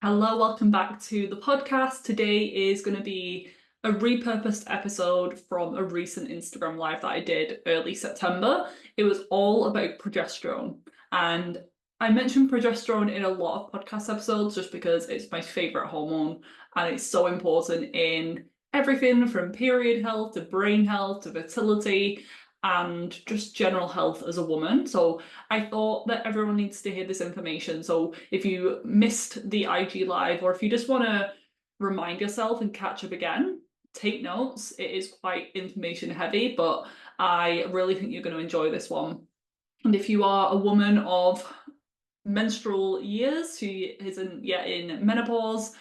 Hello, welcome back to the podcast. Today is going to be a repurposed episode from a recent Instagram live that I did early September. It was all about progesterone. And I mentioned progesterone in a lot of podcast episodes just because it's my favorite hormone and it's so important in everything from period health to brain health to fertility and just general health as a woman. So I thought that everyone needs to hear this information. So if you missed the IG live or if you just want to remind yourself and catch up again, take notes. It is quite information heavy, but I really think you're going to enjoy this one. And if you are a woman of menstrual years who isn't yet in menopause,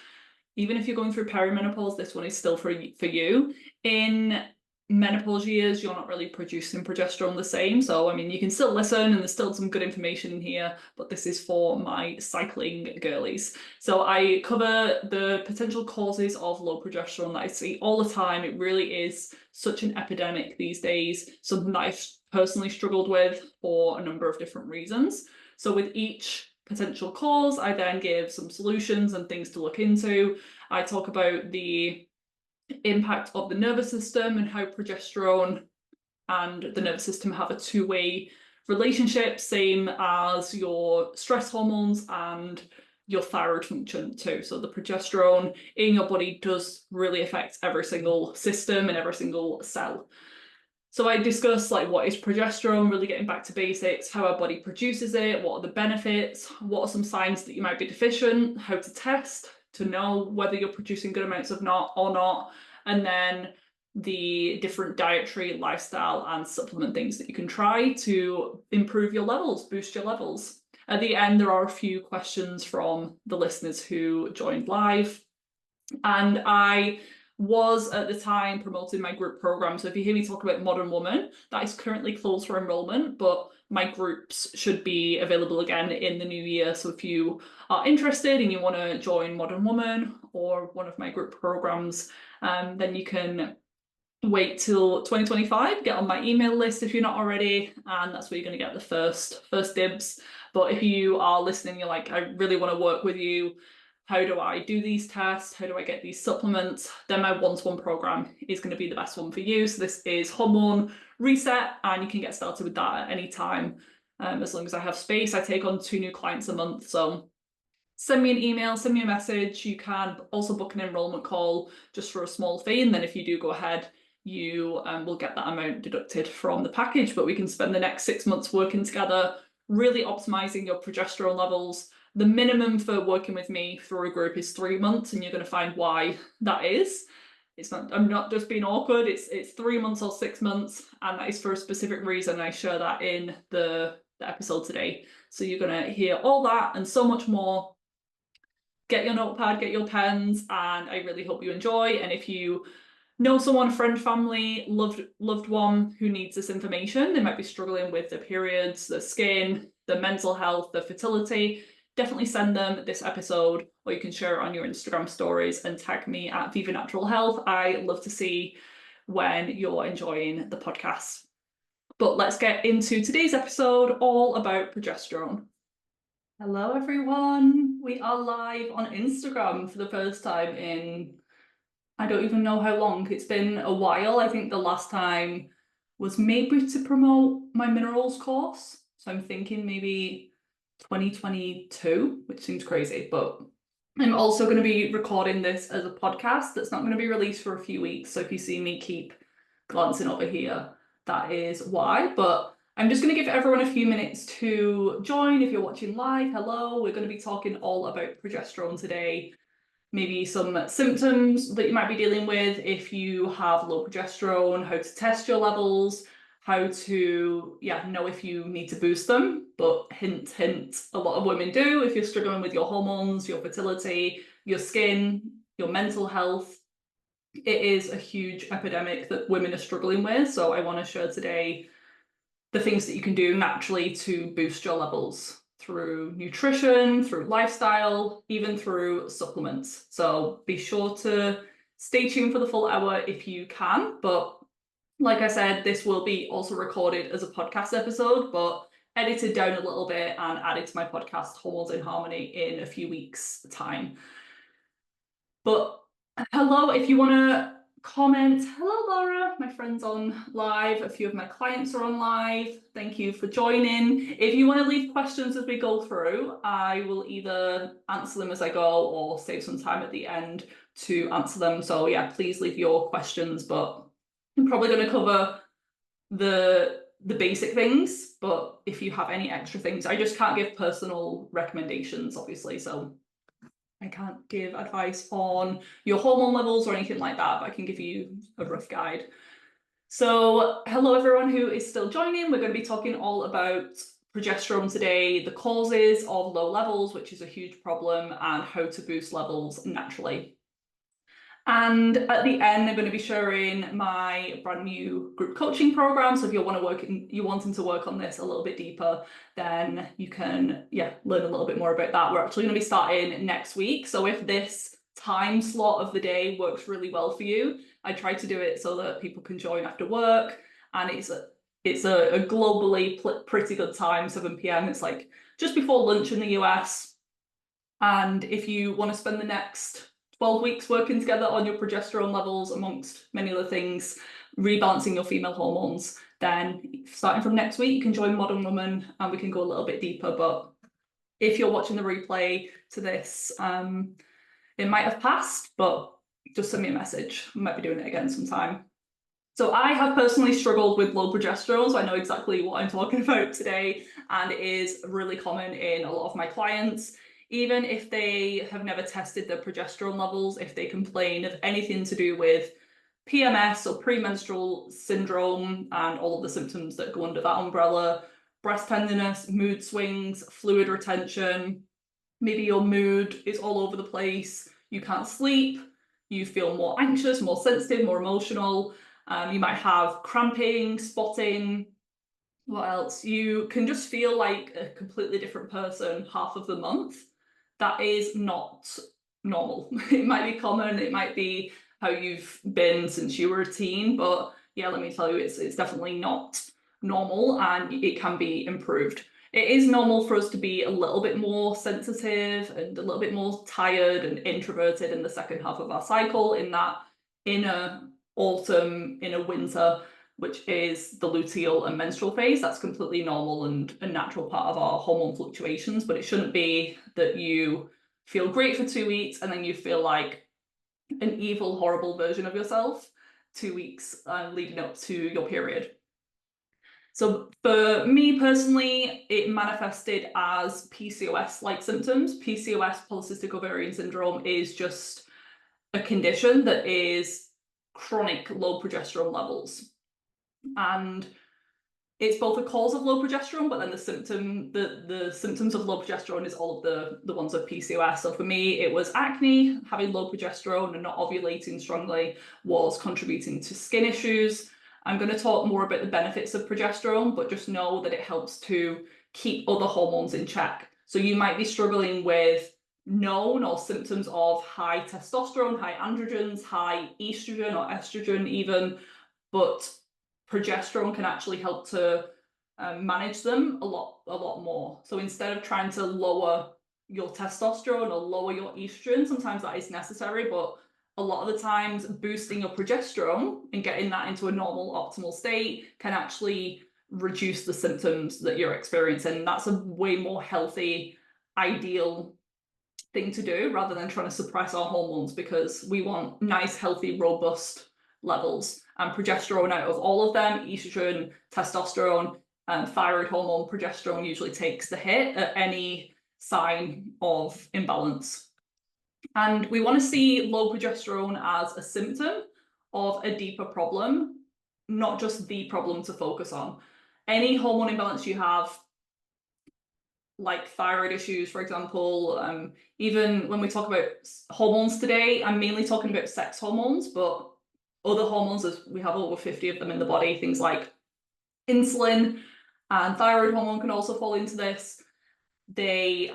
even if you're going through perimenopause, this one is still for you. In menopause years, you're not really producing progesterone the same. So, I mean, you can still listen and there's still some good information in here, but this is for my cycling girlies. So I cover the potential causes of low progesterone that I see all the time. It really is such an epidemic these days, something that I've personally struggled with for a number of different reasons. So with each potential cause, I then give some solutions and things to look into. I talk about the impact of the nervous system and how progesterone and the nervous system have a two-way relationship, same as your stress hormones and your thyroid function too. So the progesterone in your body does really affect every single system and every single cell. So I discuss like what is progesterone, really getting back to basics, how our body produces it, what are the benefits, what are some signs that you might be deficient, how to test to know whether you're producing good amounts of not or not, and then the different dietary, lifestyle, and supplement things that you can try to improve your levels, boost your levels. At the end, there are a few questions from the listeners who joined live, and I was at the time promoting my group program. So if you hear me talk about Modern Woman, that is currently closed for enrollment, but my groups should be available again in the new year. So if you are interested and you want to join Modern Woman or one of my group programs, then you can wait till 2025, get on my email list if you're not already, and that's where you're going to get the first dibs. But if you are listening, you're like, I really want to work with you, how do I do these tests? How do I get these supplements? Then my one-to-one program is going to be the best one for you. So this is Hormone Reset, and you can get started with that at any time. As long as I have space, I take on 2 new clients a month. So send me an email, send me a message. You can also book an enrollment call just for a small fee. And then if you do go ahead, you will get that amount deducted from the package. But we can spend the next 6 months working together, really optimizing your progesterone levels. The minimum for working with me through a group is 3 months, and you're going to find why that is. It's not, I'm not just being awkward, it's 3 months or 6 months, and that is for a specific reason. I share that in the episode today. So you're going to hear all that and so much more. Get your notepad, get your pens, and I really hope you enjoy. And if you know someone, friend, family, loved one who needs this information, they might be struggling with their periods, their skin, their mental health, their fertility, definitely send them this episode, or you can share it on your Instagram stories and tag me at Viva Natural Health. I love to see when you're enjoying the podcast. But let's get into today's episode, all about progesterone. Hello everyone, we are live on Instagram for the first time in I don't even know how long. It's been a while. I think the last time was maybe to promote my minerals course. So I'm thinking maybe 2022, which seems crazy, but I'm also going to be recording this as a podcast that's not going to be released for a few weeks. So if you see me keep glancing over here, that is why. But I'm just going to give everyone a few minutes to join. If you're watching live, hello. We're going to be talking all about progesterone today. Maybe some symptoms that you might be dealing with if you have low progesterone, how to test your levels, how to know if you need to boost them. But hint, hint, a lot of women do. If you're struggling with your hormones, your fertility, your skin, your mental health, it is a huge epidemic that women are struggling with. So I want to share today the things that you can do naturally to boost your levels through nutrition, through lifestyle, even through supplements. So be sure to stay tuned for the full hour if you can. But like I said, this will be also recorded as a podcast episode, but edited down a little bit and added to my podcast, Hormones in Harmony, in a few weeks' time. But hello, if you want to comment. Hello, Laura. My friend's on live. A few of my clients are on live. Thank you for joining. If you want to leave questions as we go through, I will either answer them as I go or save some time at the end to answer them. So yeah, please leave your questions, but I'm probably going to cover the basic things, but if you have any extra things, I just can't give personal recommendations, obviously, so I can't give advice on your hormone levels or anything like that, but I can give you a rough guide. So hello everyone who is still joining. We're going to be talking all about progesterone today, the causes of low levels, which is a huge problem, and how to boost levels naturally. And at the end, I'm going to be sharing my brand new group coaching program. So if you're wanting to work on this a little bit deeper, then you can, learn a little bit more about that. We're actually going to be starting next week. So if this time slot of the day works really well for you, I try to do it so that people can join after work. And it's a globally pretty good time, 7 p.m. It's like just before lunch in the US. And if you want to spend the next 12 weeks working together on your progesterone levels, amongst many other things, rebalancing your female hormones, then starting from next week, you can join Modern Woman and we can go a little bit deeper. But if you're watching the replay to this, it might have passed, but just send me a message. I might be doing it again sometime. So I have personally struggled with low progesterone, so I know exactly what I'm talking about today, and it is really common in a lot of my clients. Even if they have never tested their progesterone levels, if they complain of anything to do with PMS or premenstrual syndrome and all of the symptoms that go under that umbrella, breast tenderness, mood swings, fluid retention, maybe your mood is all over the place, you can't sleep, you feel more anxious, more sensitive, more emotional, you might have cramping, spotting. What else? You can just feel like a completely different person half of the month. That is not normal. It might be common, it might be how you've been since you were a teen, but yeah, let me tell you, it's definitely not normal and it can be improved. It is normal for us to be a little bit more sensitive and a little bit more tired and introverted in the second half of our cycle, in that inner autumn, inner winter, which is the luteal and menstrual phase. That's completely normal and a natural part of our hormone fluctuations, but it shouldn't be that you feel great for 2 weeks and then you feel like an evil, horrible version of yourself 2 weeks leading up to your period. So for me personally, it manifested as PCOS-like symptoms. PCOS, polycystic ovarian syndrome, is just a condition that is chronic low progesterone levels. And it's both a cause of low progesterone, but then the symptoms of low progesterone is all of the ones of PCOS. So for me, it was acne. Having low progesterone and not ovulating strongly was contributing to skin issues. I'm going to talk more about the benefits of progesterone, but just know that it helps to keep other hormones in check. So you might be struggling with known or symptoms of high testosterone, high androgens, high estrogen or estrogen even, but progesterone can actually help to manage them a lot more. So instead of trying to lower your testosterone or lower your estrogen, sometimes that is necessary, but a lot of the times boosting your progesterone and getting that into a normal optimal state can actually reduce the symptoms that you're experiencing. That's a way more healthy, ideal thing to do rather than trying to suppress our hormones, because we want nice, healthy, robust levels. And progesterone, out of all of them, estrogen, testosterone, and thyroid hormone, progesterone usually takes the hit at any sign of imbalance. And we want to see low progesterone as a symptom of a deeper problem, not just the problem to focus on. Any hormone imbalance you have, like thyroid issues, for example, even when we talk about hormones today, I'm mainly talking about sex hormones, but other hormones, as we have over 50 of them in the body, things like insulin and thyroid hormone can also fall into this. They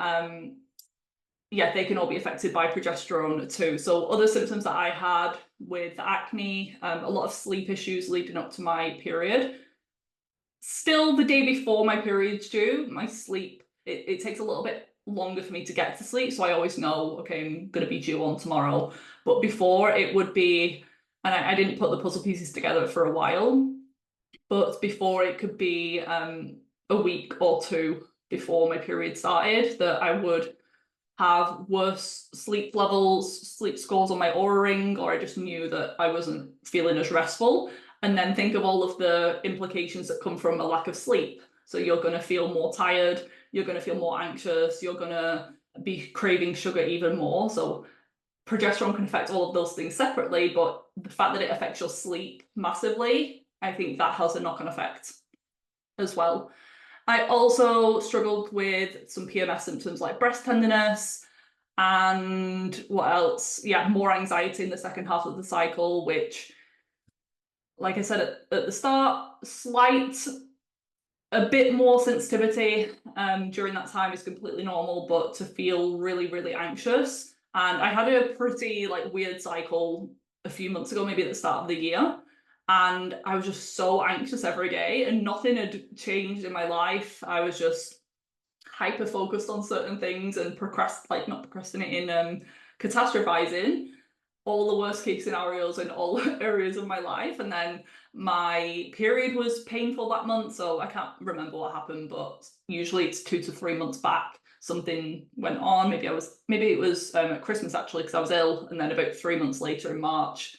can all be affected by progesterone too. So other symptoms that I had with acne, a lot of sleep issues leading up to my period. still the day before my period's due, my sleep, it takes a little bit longer for me to get to sleep. So I always know, okay, I'm going to be due on tomorrow. But before it would be, and I didn't put the puzzle pieces together for a while, but before it could be a week or two before my period started that I would have worse sleep levels, sleep scores on my Oura ring, or I just knew that I wasn't feeling as restful. And then think of all of the implications that come from a lack of sleep. So you're going to feel more tired, you're going to feel more anxious, you're going to be craving sugar even more. So progesterone can affect all of those things separately, but the fact that it affects your sleep massively, I think that has a knock-on effect as well. I also struggled with some PMS symptoms like breast tenderness and what else? Yeah, more anxiety in the second half of the cycle, which, like I said at the start, a bit more sensitivity during that time is completely normal, but to feel really, really anxious. And I had a pretty weird cycle a few months ago, maybe at the start of the year. And I was just so anxious every day and nothing had changed in my life. I was just hyper focused on certain things and not procrastinating, catastrophizing all the worst case scenarios in all areas of my life. And then my period was painful that month, so I can't remember what happened, but usually it's 2 to 3 months back. Something went on. Maybe it was at Christmas actually, because I was ill, and then about 3 months later in March,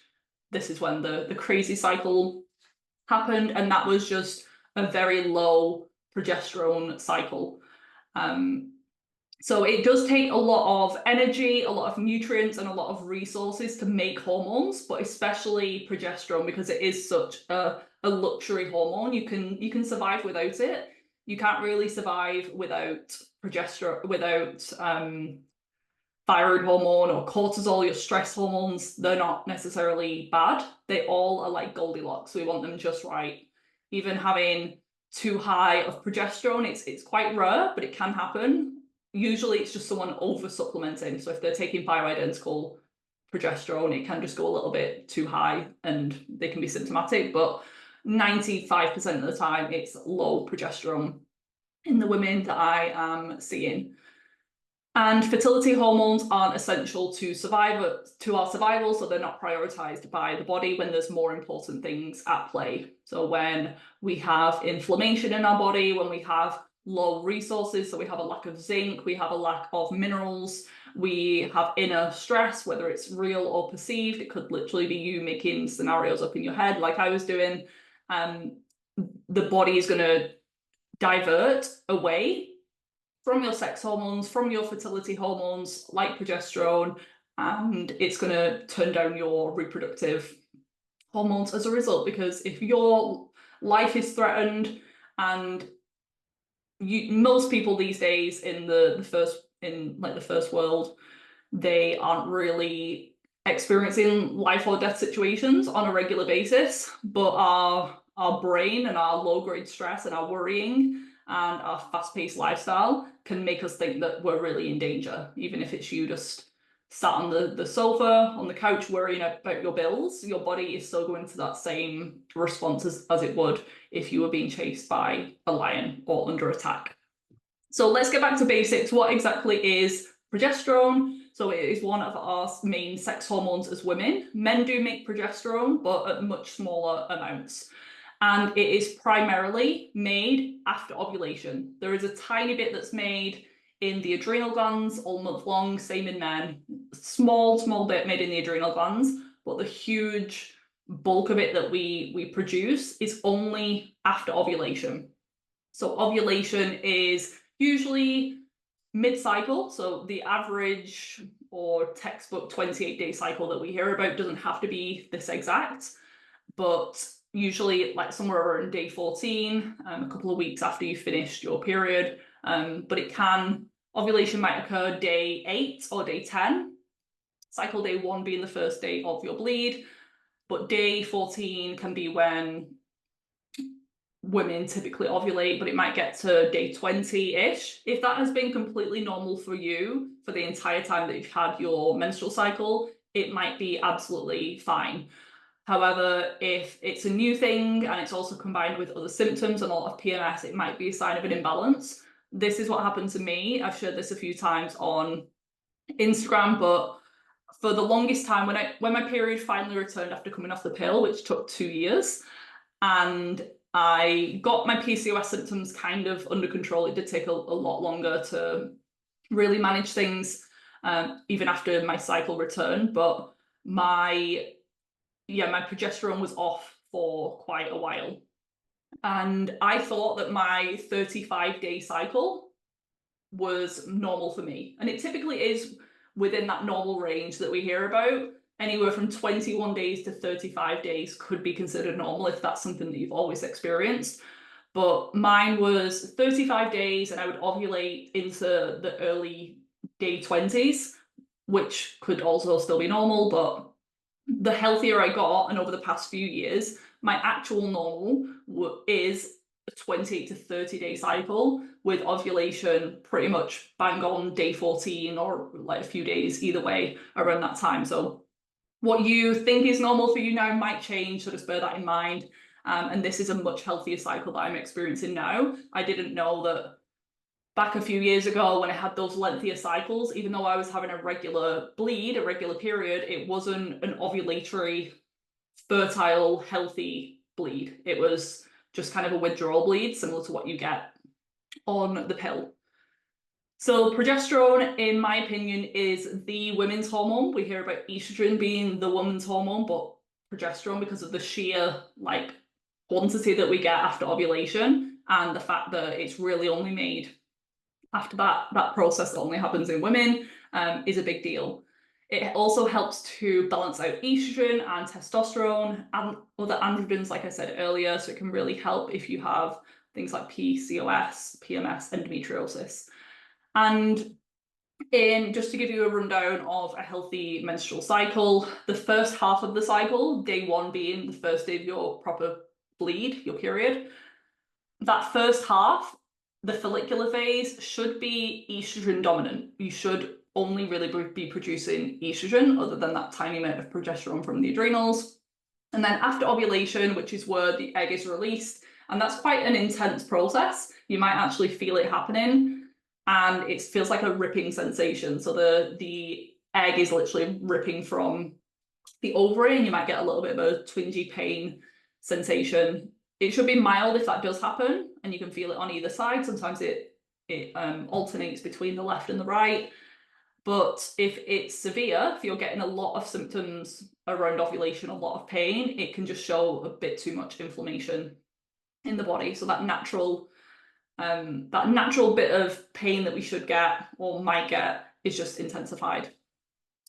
this is when the crazy cycle happened, and that was just a very low progesterone cycle. So it does take a lot of energy, a lot of nutrients, and a lot of resources to make hormones, but especially progesterone, because it is such a luxury hormone. You can survive without it. You can't really survive without progesterone, without thyroid hormone or cortisol, your stress hormones. They're not necessarily bad. They all are like Goldilocks. We want them just right. Even having too high of progesterone, it's quite rare, but it can happen. Usually it's just someone over supplementing. So if they're taking bioidentical progesterone, it can just go a little bit too high and they can be symptomatic, but 95% of the time it's low progesterone in the women that I am seeing. And fertility hormones aren't essential to our survival, so they're not prioritized by the body when there's more important things at play. So when we have inflammation in our body, when we have low resources, so we have a lack of zinc, we have a lack of minerals, we have inner stress, whether it's real or perceived. It could literally be you making scenarios up in your head like I was doing. The body is going to divert away from your sex hormones, from your fertility hormones like progesterone, and it's going to turn down your reproductive hormones as a result. Because if your life is threatened, and most people these days in the first world, they aren't really experiencing life or death situations on a regular basis, but our brain and our low-grade stress and our worrying and our fast-paced lifestyle can make us think that we're really in danger. Even if it's you just sat on the sofa, on the couch, worrying about your bills, your body is still going to that same response as it would if you were being chased by a lion or under attack. So let's get back to basics. What exactly is progesterone? So it is one of our main sex hormones as women. Men do make progesterone, but at much smaller amounts. And it is primarily made after ovulation. There is a tiny bit that's made in the adrenal glands all month long, same in men. Small bit made in the adrenal glands, but the huge bulk of it that we produce is only after ovulation. So ovulation is usually mid-cycle, so the average or textbook 28-day cycle that we hear about doesn't have to be this exact, but usually like somewhere around day 14, a couple of weeks after you finished your period. But ovulation might occur day 8 or day 10, cycle day 1 being the first day of your bleed, but day 14 can be when women typically ovulate, but it might get to day 20-ish. If that has been completely normal for you for the entire time that you've had your menstrual cycle, it might be absolutely fine. However, if it's a new thing and it's also combined with other symptoms and a lot of PMS, it might be a sign of an imbalance. This is what happened to me. I've shared this a few times on Instagram, but for the longest time, when my period finally returned after coming off the pill, which took 2 years, and I got my PCOS symptoms kind of under control, it did take a lot longer to really manage things, even after my cycle returned, but my progesterone was off for quite a while. And I thought that my 35-day cycle was normal for me. And it typically is within that normal range that we hear about. Anywhere from 21 days to 35 days could be considered normal if that's something that you've always experienced. But mine was 35 days and I would ovulate into the early day 20s, which could also still be normal, but the healthier I got, and over the past few years, my actual normal is a 28 to 30 day cycle with ovulation pretty much bang on day 14 or like a few days either way around that time. So what you think is normal for you now might change, so just bear that in mind. And this is a much healthier cycle that I'm experiencing now. I didn't know that back a few years ago when I had those lengthier cycles, even though I was having a regular bleed, a regular period, it wasn't an ovulatory, fertile, healthy bleed. It was just kind of a withdrawal bleed, similar to what you get on the pill. So progesterone, in my opinion, is the women's hormone. We hear about estrogen being the woman's hormone, but progesterone, because of the sheer quantity that we get after ovulation and the fact that it's really only made after that process that only happens in women, is a big deal. It also helps to balance out estrogen and testosterone and other androgens, like I said earlier, so it can really help if you have things like PCOS, PMS, endometriosis. And just to give you a rundown of a healthy menstrual cycle, the first half of the cycle, day 1 being the first day of your proper bleed, your period, that first half, the follicular phase, should be estrogen dominant. You should only really be producing estrogen other than that tiny amount of progesterone from the adrenals. And then after ovulation, which is where the egg is released, and that's quite an intense process. You might actually feel it happening and it feels like a ripping sensation. So the egg is literally ripping from the ovary and you might get a little bit of a twingy pain sensation. It should be mild if that does happen, and you can feel it on either side. Sometimes it alternates between the left and the right. But if it's severe, if you're getting a lot of symptoms around ovulation, a lot of pain, it can just show a bit too much inflammation in the body. So that natural bit of pain that we should get or might get is just intensified.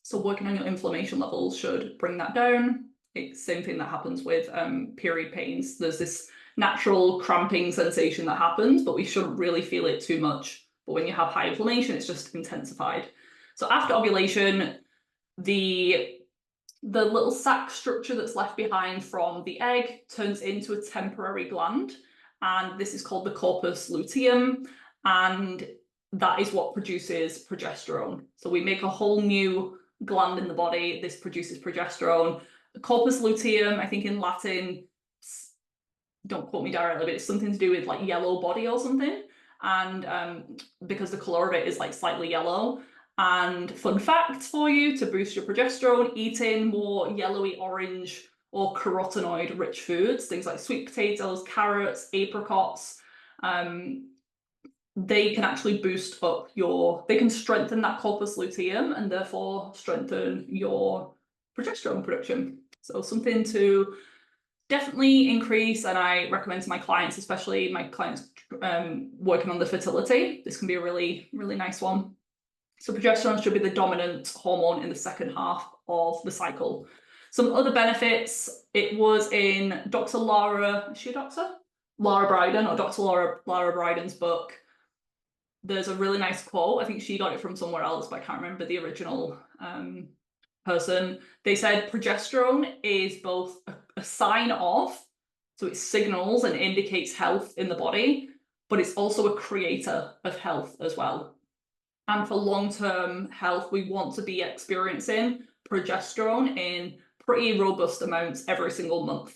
So working on your inflammation levels should bring that down. It's the same thing that happens with period pains. There's this natural cramping sensation that happens, but we shouldn't really feel it too much. But when you have high inflammation, it's just intensified. So after ovulation, the little sac structure that's left behind from the egg turns into a temporary gland, and this is called the corpus luteum, and that is what produces progesterone. So we make a whole new gland in the body. This produces progesterone. Corpus luteum, I think in Latin, don't quote me directly, but it's something to do with like yellow body or something. And because the color of it is like slightly yellow. And fun fact for you, to boost your progesterone, eating more yellowy orange or carotenoid rich foods, things like sweet potatoes, carrots, apricots, they can actually boost up they can strengthen that corpus luteum and therefore strengthen your progesterone production. So something to definitely increase, and I recommend to my clients, especially my clients working on the fertility, this can be a really, really nice one. So progesterone should be the dominant hormone in the second half of the cycle. Some other benefits, it was in Dr. Lara, is she a doctor? Lara Briden, or Dr. Lara Briden's book. There's a really nice quote. I think she got it from somewhere else, but I can't remember the original person. They said progesterone is both a sign of, so it signals and indicates health in the body, but it's also a creator of health as well. And for long-term health, we want to be experiencing progesterone in pretty robust amounts every single month,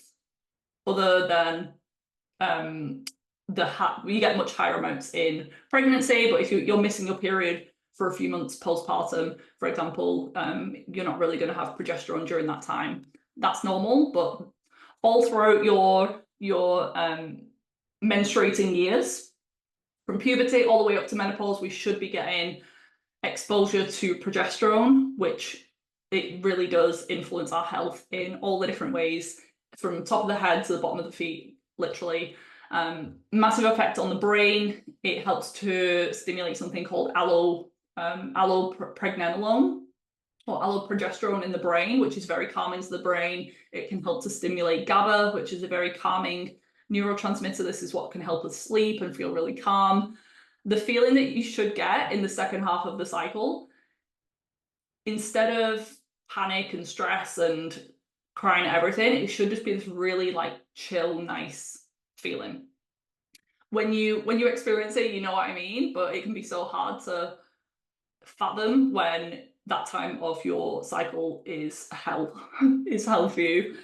other than you get much higher amounts in pregnancy, but if you're missing your period for a few months postpartum, for example, you're not really going to have progesterone during that time. That's normal, but all throughout your menstruating years, from puberty all the way up to menopause, we should be getting exposure to progesterone, which it really does influence our health in all the different ways, from top of the head to the bottom of the feet, literally. Massive effect on the brain. It helps to stimulate something called allopregnanolone or alloprogesterone in the brain, which is very calming to the brain. It can help to stimulate GABA, which is a very calming neurotransmitter. This is what can help us sleep and feel really calm. The feeling that you should get in the second half of the cycle, instead of panic and stress and crying at everything, it should just be this really like chill, nice feeling. When you experience it, you know what I mean, but it can be so hard to fathom when that time of your cycle is hell for you.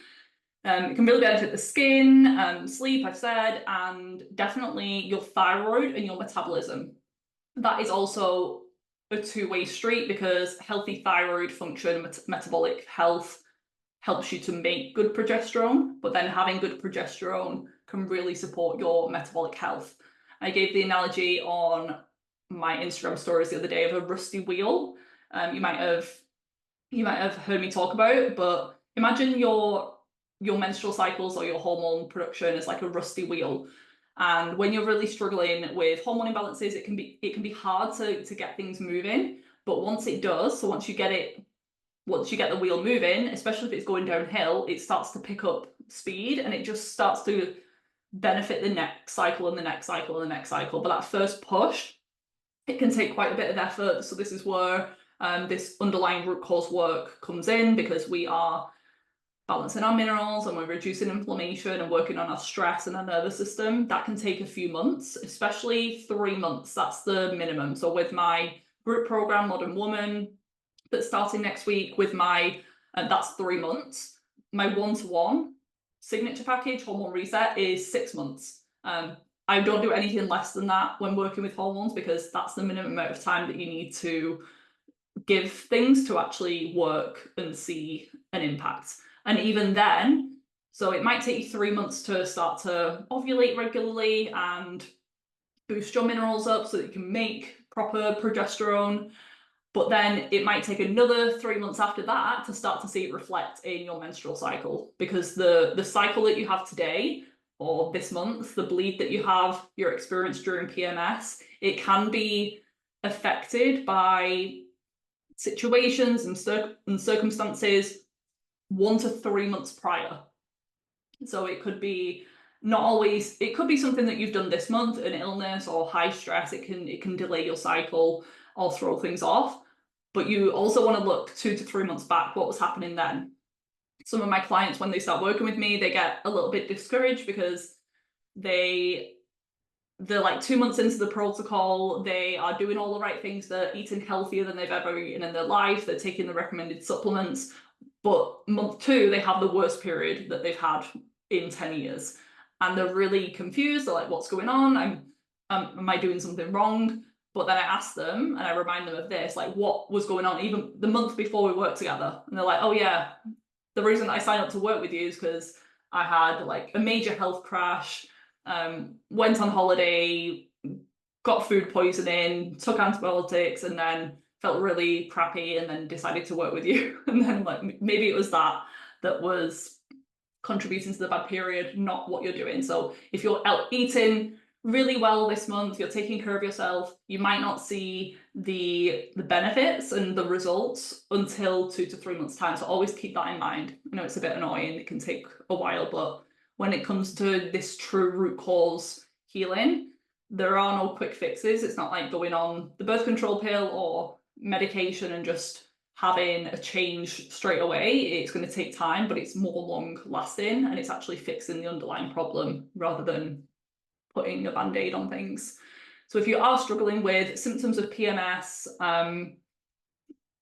It can really benefit the skin, sleep, I've said, and definitely your thyroid and your metabolism. That is also a two-way street, because healthy thyroid function, metabolic health, helps you to make good progesterone, but then having good progesterone can really support your metabolic health. I gave the analogy on my Instagram stories the other day of a rusty wheel. You might have heard me talk about, but imagine your menstrual cycles or your hormone production is like a rusty wheel. And when you're really struggling with hormone imbalances, it can be hard to get things moving. But once it does, so once you get the wheel moving, especially if it's going downhill, it starts to pick up speed, and it just starts to benefit the next cycle and the next cycle and the next cycle. But that first push, it can take quite a bit of effort. So this is where this underlying root cause work comes in, because we are balancing our minerals and we're reducing inflammation and working on our stress and our nervous system. That can take a few months, especially 3 months. That's the minimum. So with my group program, Modern Woman, that's starting next week, with my that's 3 months. My one-to-one signature package, Hormone Reset, is 6 months. I don't do anything less than that when working with hormones, because that's the minimum amount of time that you need to give things to actually work and see an impact. And even then, so it might take you 3 months to start to ovulate regularly and boost your minerals up so that you can make proper progesterone. But then it might take another 3 months after that to start to see it reflect in your menstrual cycle, because the cycle that you have today or this month, the bleed that you have, your experience during PMS, it can be affected by situations and circumstances 1 to 3 months prior. So it could be it could be something that you've done this month, an illness or high stress. It can delay your cycle or throw things off. But you also want to look 2 to 3 months back, what was happening then. Some of my clients, when they start working with me, they get a little bit discouraged because they're like 2 months into the protocol, they are doing all the right things, they're eating healthier than they've ever eaten in their life, they're taking the recommended supplements, but month 2, they have the worst period that they've had in 10 years. And they're really confused, they're like, what's going on? Am I doing something wrong? But then I ask them and I remind them of this, like what was going on even the month before we worked together. And they're like, oh yeah, the reason I signed up to work with you is because I had like a major health crash, went on holiday, got food poisoning, took antibiotics, and then felt really crappy and then decided to work with you. And then like maybe it was that was contributing to the bad period, not what you're doing. So if you're eating really well this month, you're taking care of yourself, you might not see the benefits and the results until 2 to 3 months time. So always keep that in mind. I know it's a bit annoying, it can take a while, but when it comes to this true root cause healing, there are no quick fixes. It's not like going on the birth control pill or medication and just having a change straight away. It's going to take time, but it's more long lasting, and it's actually fixing the underlying problem rather than putting a band-aid on things. So if you are struggling with symptoms of PMS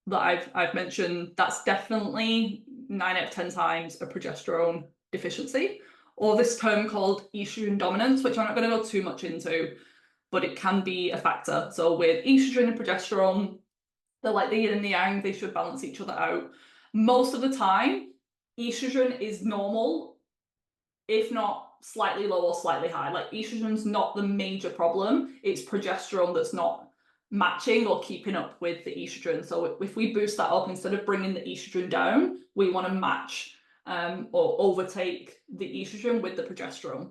that I've mentioned, that's definitely 9 out of 10 times a progesterone deficiency, or this term called estrogen dominance, which I'm not going to go too much into, but it can be a factor. So with estrogen and progesterone, they're like the yin and the yang, they should balance each other out. Most of the time, estrogen is normal, if not slightly low or slightly high. Like estrogen's not the major problem, it's progesterone that's not matching or keeping up with the estrogen. So if we boost that up, instead of bringing the estrogen down, we want to match or overtake the estrogen with the progesterone.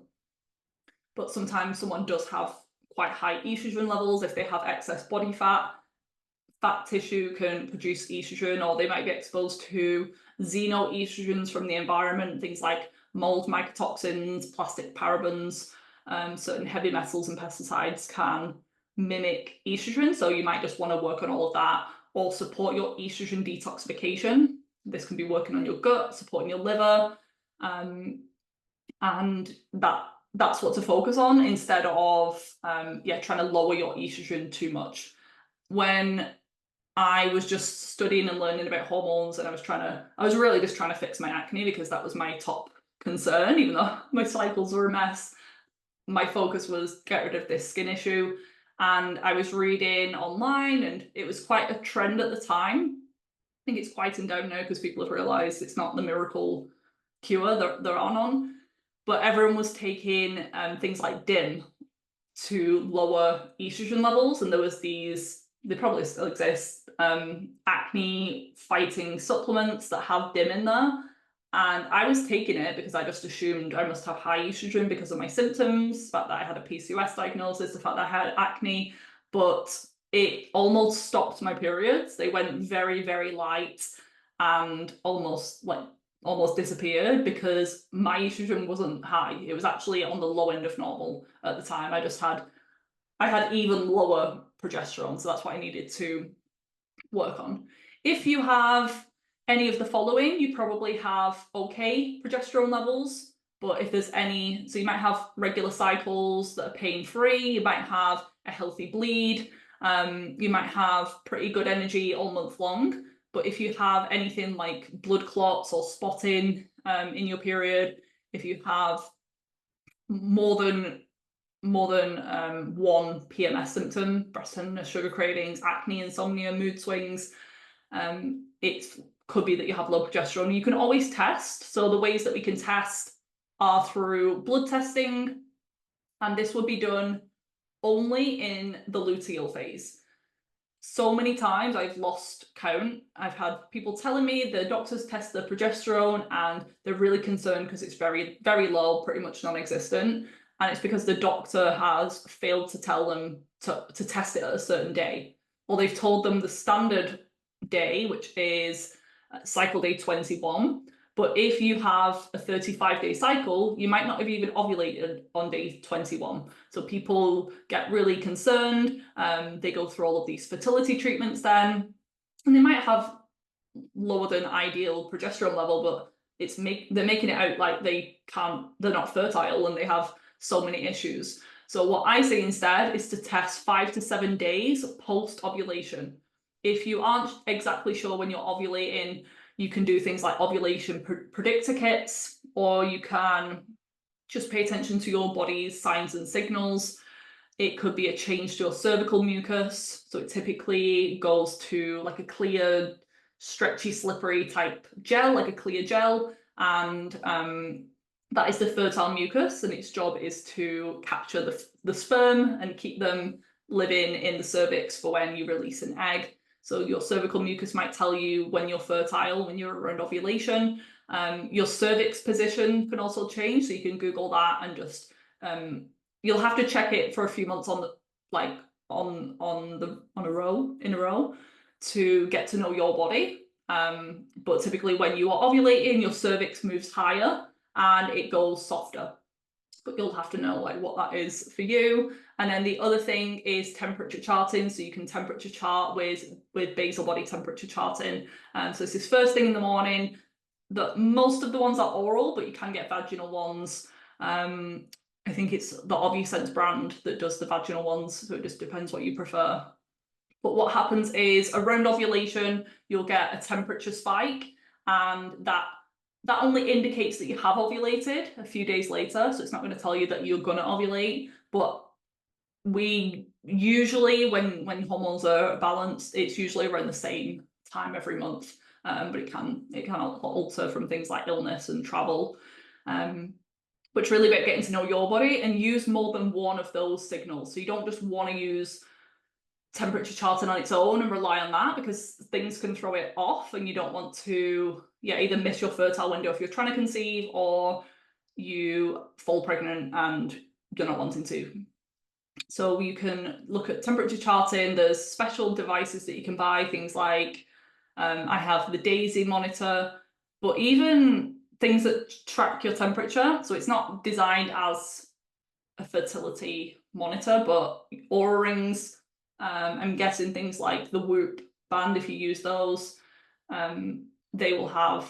But sometimes someone does have quite high estrogen levels. If they have excess body fat, fat tissue can produce estrogen, or they might be exposed to xenoestrogens from the environment, things like mold mycotoxins, plastic parabens, certain heavy metals and pesticides can mimic estrogen. So you might just want to work on all of that, or support your estrogen detoxification. This can be working on your gut, supporting your liver, and that's what to focus on, instead of trying to lower your estrogen too much. When I was just studying and learning about hormones, and I was really just trying to fix my acne, because that was my top concern. Even though my cycles were a mess, my focus was get rid of this skin issue. And I was reading online, and it was quite a trend at the time. I think it's quieting down now because people have realized it's not the miracle cure they're on. But everyone was taking things like DIM to lower estrogen levels, and there was these, they probably still exist, acne fighting supplements that have DIM in there. And I was taking it because I just assumed I must have high estrogen because of my symptoms, the fact that I had a PCOS diagnosis, the fact that I had acne, but it almost stopped my periods. They went very, very light and almost disappeared because my estrogen wasn't high. It was actually on the low end of normal at the time. I had even lower progesterone, so that's what I needed to work on. If you have any of the following, you probably have okay progesterone levels, but if there's any, so you might have regular cycles that are pain-free, you might have a healthy bleed, you might have pretty good energy all month long. But if you have anything like blood clots or spotting in your period, if you have more than one PMS symptom, breast tenderness, sugar cravings, acne, insomnia, mood swings, it could be that you have low progesterone. You can always test. So the ways that we can test are through blood testing, and this would be done only in the luteal phase. So many times I've lost count. I've had people telling me the doctors test the progesterone and they're really concerned because it's very, very low, pretty much non-existent. And it's because the doctor has failed to tell them to test it at a certain day. Or they've told them the standard day, which is cycle day 21. But if you have a 35-day cycle, you might not have even ovulated on day 21. So people get really concerned. They go through all of these fertility treatments then, and they might have lower than ideal progesterone level, but they're making it out like they're not fertile and they have so many issues. So what I say instead is to test 5 to 7 days post-ovulation. If you aren't exactly sure when you're ovulating, you can do things like ovulation predictor kits, or you can just pay attention to your body's signs and signals. It could be a change to your cervical mucus. So it typically goes to like a clear, stretchy, slippery type gel, like a clear gel. And that is the fertile mucus, and its job is to capture the sperm and keep them living in the cervix for when you release an egg. So your cervical mucus might tell you when you're fertile, when you're around ovulation. Your cervix position can also change, so you can Google that and just you'll have to check it for a few months in a row to get to know your body. But typically when you are ovulating, your cervix moves higher and it goes softer. But you'll have to know like what that is for you. And then the other thing is temperature charting. So you can temperature chart with basal body temperature charting. So this is first thing in the morning. Most of the ones are oral, but you can get vaginal ones. I think it's the OvuSense brand that does the vaginal ones. So it just depends what you prefer. But what happens is around ovulation, you'll get a temperature spike. and that only indicates that you have ovulated a few days later. So it's not going to tell you that you're going to ovulate, but we usually, when hormones are balanced, it's usually around the same time every month. But it can alter from things like illness and travel. But it's really about getting to know your body and use more than one of those signals. So you don't just want to use temperature charting on its own and rely on that, because things can throw it off and you don't want to either miss your fertile window if you're trying to conceive, or you fall pregnant and you're not wanting to. So you can look at temperature charting. There's special devices that you can buy, things like I have the Daisy monitor, but even things that track your temperature. So it's not designed as a fertility monitor, but Oura rings, I'm guessing things like the Whoop band, if you use those, they will have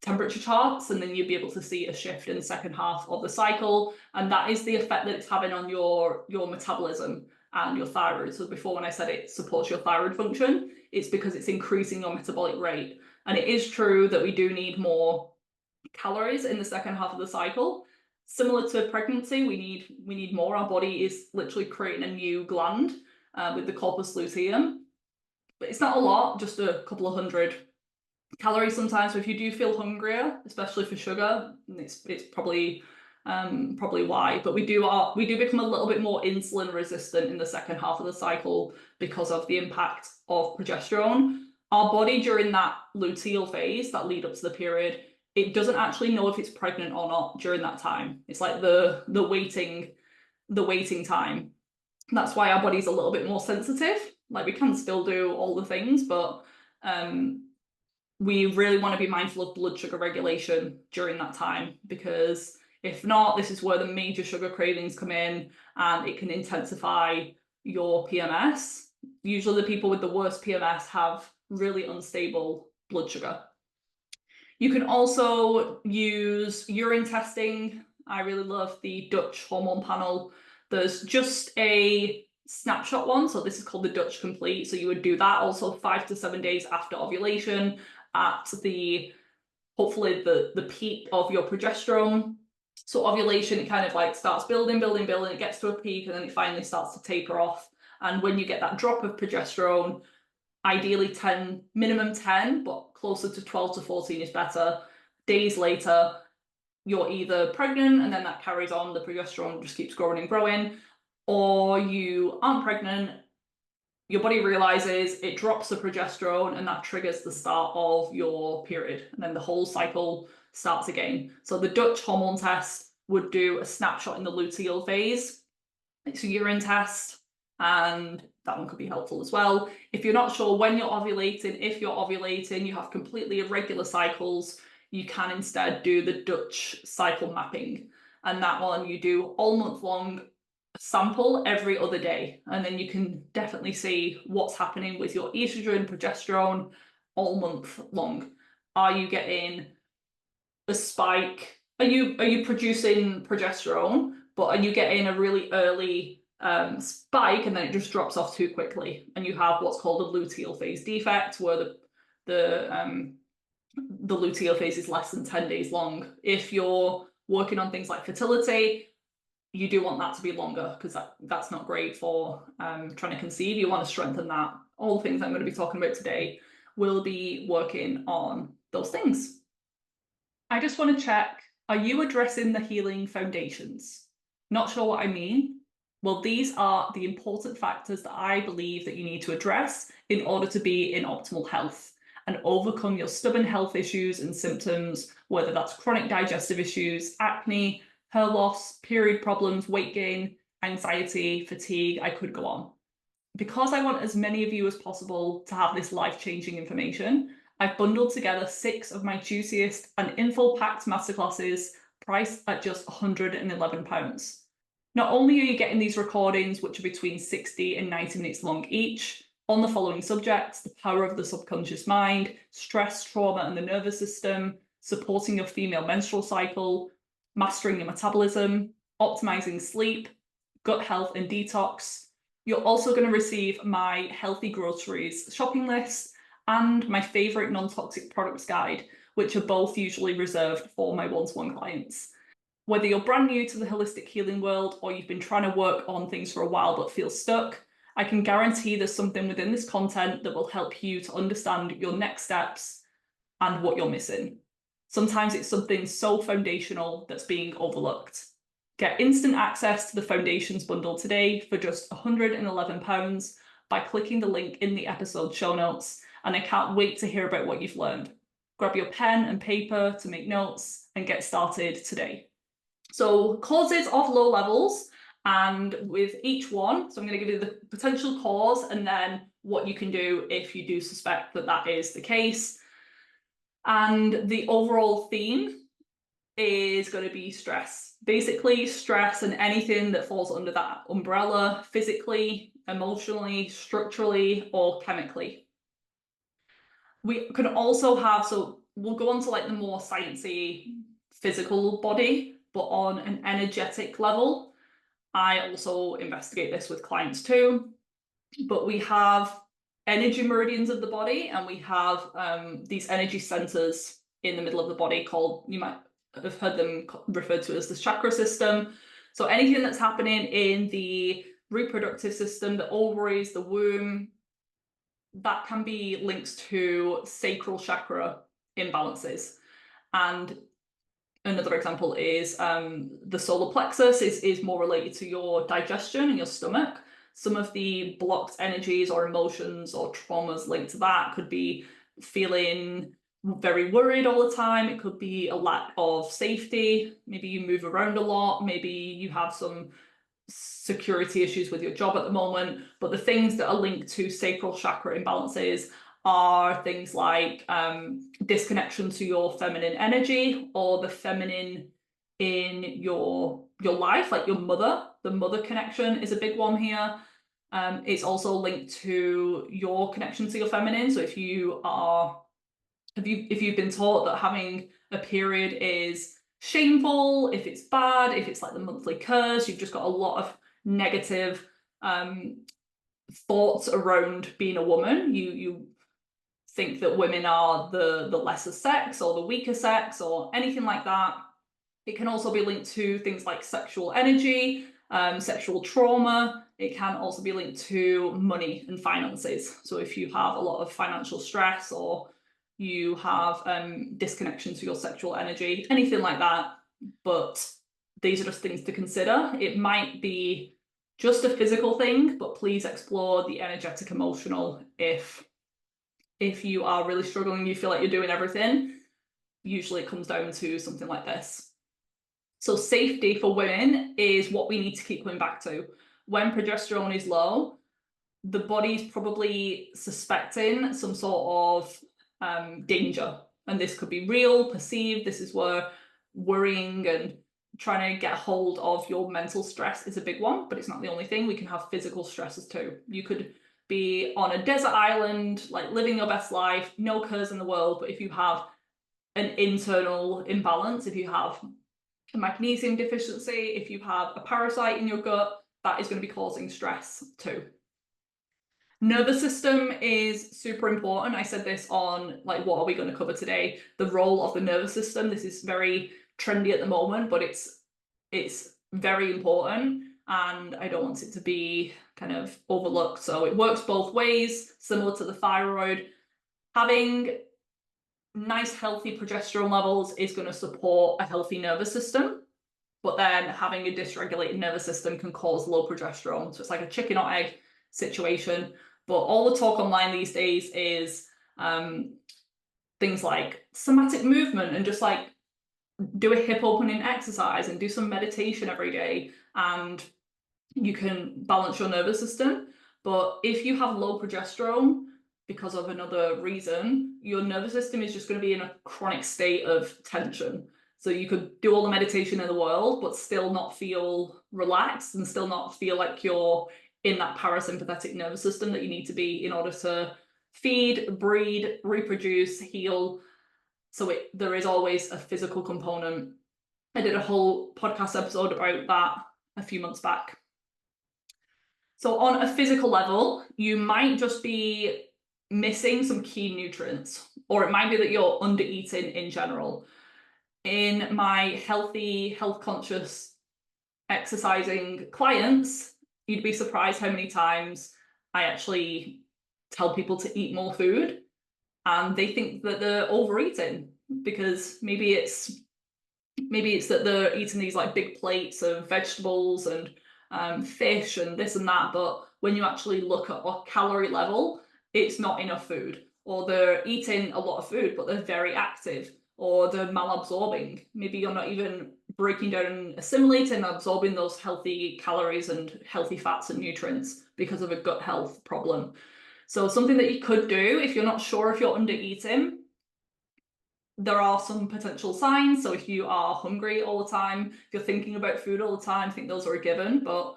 temperature charts, and then you'll be able to see a shift in the second half of the cycle, and that is the effect that it's having on your metabolism and your thyroid. So before, when I said it supports your thyroid function, it's because it's increasing your metabolic rate. And it is true that we do need more calories in the second half of the cycle. Similar to pregnancy, we need more. Our body is literally creating a new gland with the corpus luteum, but it's not a lot, just a couple of hundred calories sometimes. So if you do feel hungrier, especially for sugar, it's probably why. But we do become a little bit more insulin resistant in the second half of the cycle because of the impact of progesterone. Our body, during that luteal phase, that lead up to the period, it doesn't actually know if it's pregnant or not during that time. It's like the waiting time. That's why our body's a little bit more sensitive. Like, we can still do all the things, but we really want to be mindful of blood sugar regulation during that time, because if not, this is where the major sugar cravings come in, and it can intensify your PMS. Usually the people with the worst PMS have really unstable blood sugar. You can also use urine testing. I really love the Dutch hormone panel. There's just a snapshot one, so this is called the Dutch Complete. So you would do that also 5 to 7 days after ovulation, at hopefully the peak of your progesterone. So ovulation, it kind of like starts building, it gets to a peak, and then it finally starts to taper off. And when you get that drop of progesterone, ideally 10, minimum 10, but closer to 12 to 14 is better. Days later, you're either pregnant, and then that carries on, the progesterone just keeps growing and growing, or you aren't pregnant, your body realizes, it drops the progesterone, and that triggers the start of your period, and then the whole cycle starts again. So the Dutch hormone test would do a snapshot in the luteal phase. It's a urine test, and that one could be helpful as well. If you're not sure when you're ovulating, if you're ovulating, you have completely irregular cycles, you can instead do the Dutch cycle mapping. And that one, you do all month long, sample every other day, and then you can definitely see what's happening with your estrogen, progesterone all month long. Are you getting a spike? Are you producing progesterone, but are you getting a really early spike, and then it just drops off too quickly, and you have what's called a luteal phase defect, where the luteal phase is less than 10 days long. If you're working on things like fertility, you do want that to be longer, because that's not great for trying to conceive. You want to strengthen that. All the things I'm going to be talking about today will be working on those things. I just want to check, are you addressing the healing foundations? Not sure what I mean? Well, these are the important factors that I believe that you need to address in order to be in optimal health and overcome your stubborn health issues and symptoms, whether that's chronic digestive issues, acne, hair loss, period problems, weight gain, anxiety, fatigue. I could go on. Because I want as many of you as possible to have this life-changing information, I've bundled together 6 of my juiciest and info-packed masterclasses, priced at just £111. Not only are you getting these recordings, which are between 60 and 90 minutes long each, on the following subjects: the power of the subconscious mind, stress, trauma, and the nervous system, supporting your female menstrual cycle, mastering your metabolism, optimizing sleep, gut health and detox. You're also going to receive my healthy groceries shopping list and my favorite non-toxic products guide, which are both usually reserved for my one-to-one clients. Whether you're brand new to the holistic healing world or you've been trying to work on things for a while but feel stuck, I can guarantee there's something within this content that will help you to understand your next steps and what you're missing. Sometimes it's something so foundational that's being overlooked. Get instant access to the Foundations bundle today for just £111 by clicking the link in the episode show notes, and I can't wait to hear about what you've learned. Grab your pen and paper to make notes and get started today. So causes of low levels, and with each one, so I'm going to give you the potential cause and then what you can do if you do suspect that that is the case. And the overall theme is going to be stress. Basically, stress and anything that falls under that umbrella, physically, emotionally, structurally, or chemically. We can also have, so we'll go on to like the more sciencey physical body, but on an energetic level. I also investigate this with clients too. But we have energy meridians of the body, and we have these energy centers in the middle of the body called, you might have heard them referred to as the chakra system. So anything that's happening in the reproductive system, the ovaries, the womb, that can be linked to sacral chakra imbalances. And another example is the solar plexus is more related to your digestion and your stomach. Some of the blocked energies or emotions or traumas linked to that could be feeling very worried all the time. It could be a lack of safety. Maybe you move around a lot. Maybe you have some security issues with your job at the moment. But the things that are linked to sacral chakra imbalances are things like disconnection to your feminine energy, or the feminine in your life, like your mother. The mother connection is a big one here. It's also linked to your connection to your feminine. So if you've been taught that having a period is shameful, if it's bad, if it's like the monthly curse, you've just got a lot of negative thoughts around being a woman. You think that women are the lesser sex or the weaker sex or anything like that. It can also be linked to things like sexual energy, sexual trauma. It can also be linked to money and finances. So if you have a lot of financial stress, or you have disconnection to your sexual energy, anything like that. But these are just things to consider. It might be just a physical thing, but please explore the energetic, emotional if you are really struggling, you feel like you're doing everything. Usually it comes down to something like this. So safety for women is what we need to keep coming back to. When progesterone is low, the body's probably suspecting some sort of danger. And this could be real, perceived. This is where worrying and trying to get hold of your mental stress is a big one, but it's not the only thing. We can have physical stresses too. You could be on a desert island, like living your best life, no cares in the world, but if you have an internal imbalance, if you have a magnesium deficiency, if you have a parasite in your gut, that is going to be causing stress too. Nervous system is super important. I said this on like, what are we going to cover today? The role of the nervous system. This is very trendy at the moment, but it's very important, and I don't want it to be kind of overlooked. So it works both ways, similar to the thyroid. Having nice, healthy progesterone levels is going to support a healthy nervous system, but then having a dysregulated nervous system can cause low progesterone. So it's like a chicken or egg situation. But all the talk online these days is things like somatic movement, and just like do a hip opening exercise and do some meditation every day, and you can balance your nervous system. But if you have low progesterone because of another reason, your nervous system is just going to be in a chronic state of tension. So you could do all the meditation in the world, but still not feel relaxed and still not feel like you're in that parasympathetic nervous system that you need to be in order to feed, breed, reproduce, heal. So there is always a physical component. I did a whole podcast episode about that a few months back. So on a physical level, you might just be missing some key nutrients, or it might be that you're under eating in general. In my healthy, health conscious exercising clients, you'd be surprised how many times I actually tell people to eat more food and they think that they're overeating, because maybe it's that they're eating these like big plates of vegetables and fish and this and that, but when you actually look at a calorie level, it's not enough food. Or they're eating a lot of food, but they're very active, or they're malabsorbing. Maybe you're not even breaking down and assimilating and absorbing those healthy calories and healthy fats and nutrients because of a gut health problem. So something that you could do if you're not sure if you're under eating, there are some potential signs. So if you are hungry all the time, if you're thinking about food all the time, I think those are a given. But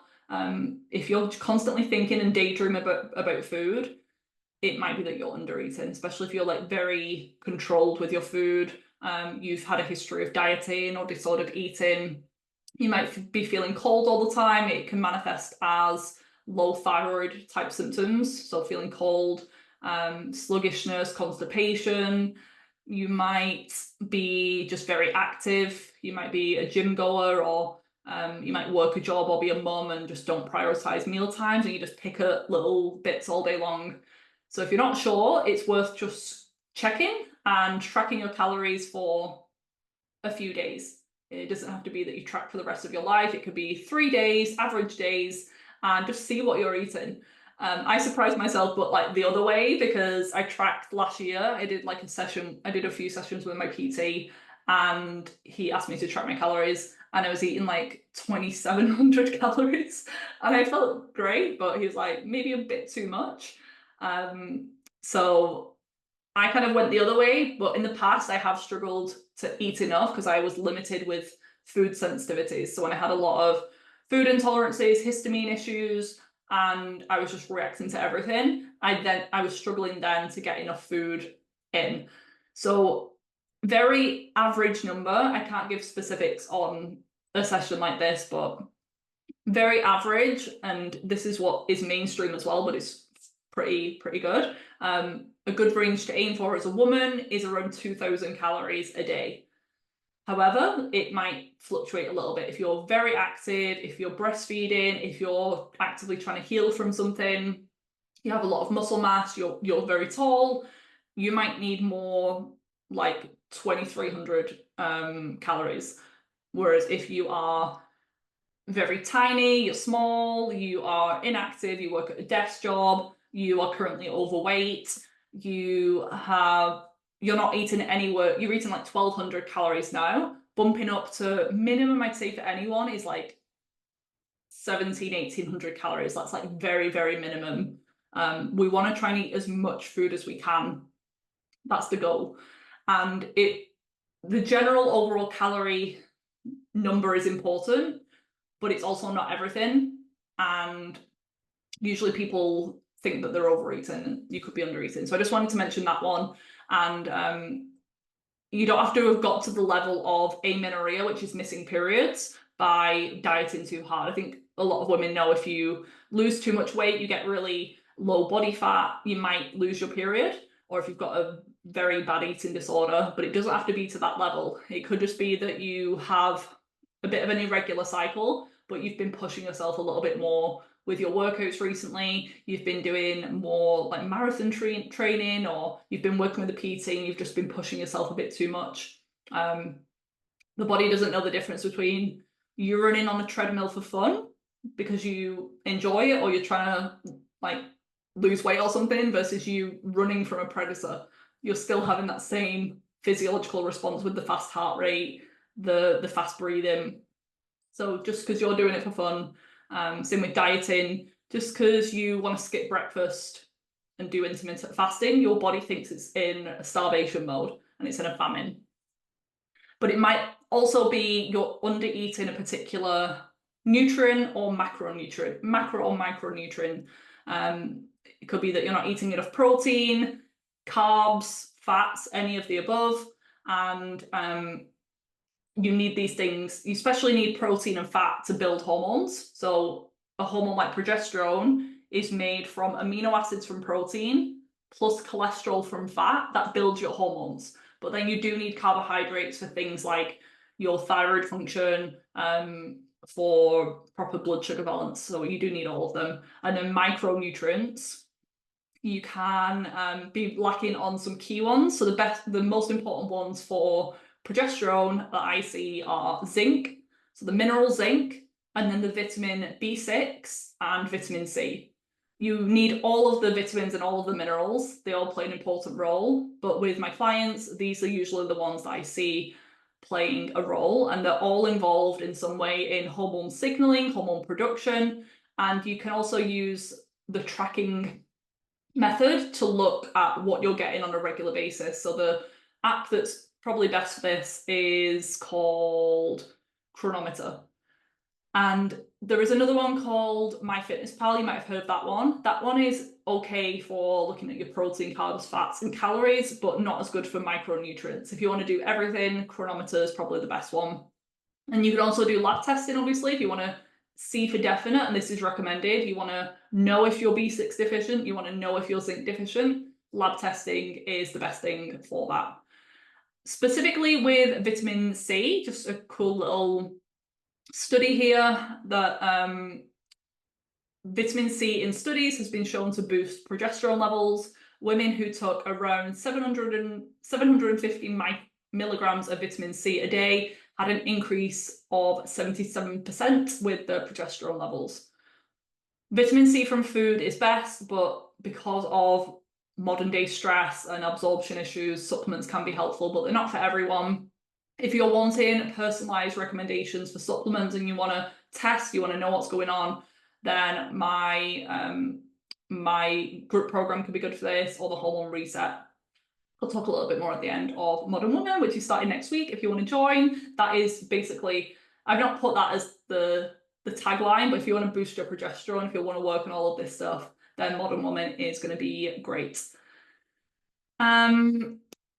if you're constantly thinking and daydreaming about food, it might be that you're under eating, especially if you're like very controlled with your food. You've had a history of dieting or disordered eating. You might be feeling cold all the time. It can manifest as low thyroid type symptoms, so feeling cold, sluggishness, constipation. You might be just very active. You might be a gym goer, or you might work a job or be a mum and just don't prioritize meal times, and you just pick up little bits all day long. So if you're not sure, it's worth just checking and tracking your calories for a few days. It doesn't have to be that you track for the rest of your life. It could be 3 days, average days, and just see what you're eating. I surprised myself, but like the other way, because I tracked last year. I did like a session, I did a few sessions with my PT, and he asked me to track my calories, and I was eating like 2,700 calories, and I felt great, but he was like, maybe a bit too much. So I kind of went the other way, but in the past I have struggled to eat enough because I was limited with food sensitivities. So when I had a lot of food intolerances, histamine issues, and I was just reacting to everything, I was struggling then to get enough food in. So very average number. I can't give specifics on a session like this, but very average, and this is what is mainstream as well, but it's pretty good. A good range to aim for as a woman is around 2,000 calories a day. However, it might fluctuate a little bit. If you're very active, if you're breastfeeding, if you're actively trying to heal from something, you have a lot of muscle mass, you're very tall, you might need more, like 2,300 calories. Whereas if you are very tiny, you're small, you are inactive, you work at a desk job, you are currently overweight, you're not eating anywhere, you're eating like 1,200 calories now, bumping up to minimum I'd say for anyone is like 1,800 calories. That's like very, very minimum. We want to try and eat as much food as we can. That's the goal. And the general overall calorie number is important, but it's also not everything. And usually people think that they're overeating and you could be undereating. So I just wanted to mention that one. And you don't have to have got to the level of amenorrhea, which is missing periods, by dieting too hard. I think a lot of women know if you lose too much weight, you get really low body fat, you might lose your period, or if you've got a very bad eating disorder, but it doesn't have to be to that level. It could just be that you have a bit of an irregular cycle, but you've been pushing yourself a little bit more with your workouts recently. You've been doing more like marathon training, or you've been working with a PT and you've just been pushing yourself a bit too much. The body doesn't know the difference between you running on a treadmill for fun because you enjoy it, or you're trying to like lose weight or something, versus you running from a predator. You're still having that same physiological response with the fast heart rate, the fast breathing. So just because you're doing it for fun, same with dieting, just because you want to skip breakfast and do intermittent fasting, your body thinks it's in a starvation mode and it's in a famine. But it might also be you're under eating a particular nutrient or macronutrient. It could be that you're not eating enough protein, carbs, fats, any of the above, and you need these things. You especially need protein and fat to build hormones. So a hormone like progesterone is made from amino acids from protein plus cholesterol from fat that builds your hormones. But then you do need carbohydrates for things like your thyroid function, for proper blood sugar balance. So you do need all of them. And then micronutrients, you can be lacking on some key ones. So the most important ones for progesterone that I see are zinc, so the mineral zinc, and then the vitamin B6 and vitamin C. You need all of the vitamins and all of the minerals. They all play an important role. But with my clients, these are usually the ones that I see playing a role, and they're all involved in some way in hormone signaling, hormone production. And you can also use the tracking method to look at what you're getting on a regular basis. So the app that's probably best for this is called Chronometer. And there is another one called MyFitnessPal. You might have heard of that one. That one is okay for looking at your protein, carbs, fats, and calories, but not as good for micronutrients. If you want to do everything, Chronometer is probably the best one. And you can also do lab testing, obviously, if you want to see for definite, and this is recommended. You want to know if you're B6 deficient, you want to know if you're zinc deficient. Lab testing is the best thing for that. Specifically with vitamin C, just a cool little study here that vitamin C in studies has been shown to boost progesterone levels. Women who took around 750 milligrams of vitamin C a day had an increase of 77% with the progesterone levels. Vitamin C from food is best, but because of modern day stress and absorption issues, supplements can be helpful, but they're not for everyone. If you're wanting personalized recommendations for supplements and you want to test, you want to know what's going on, then my group program could be good for this, or the hormone reset. I'll talk a little bit more at the end of Modern Woman, which is starting next week. If you want to join, that is basically, I've not put that as the tagline, but if you want to boost your progesterone, if you want to work on all of this stuff, then Modern Woman is going to be great.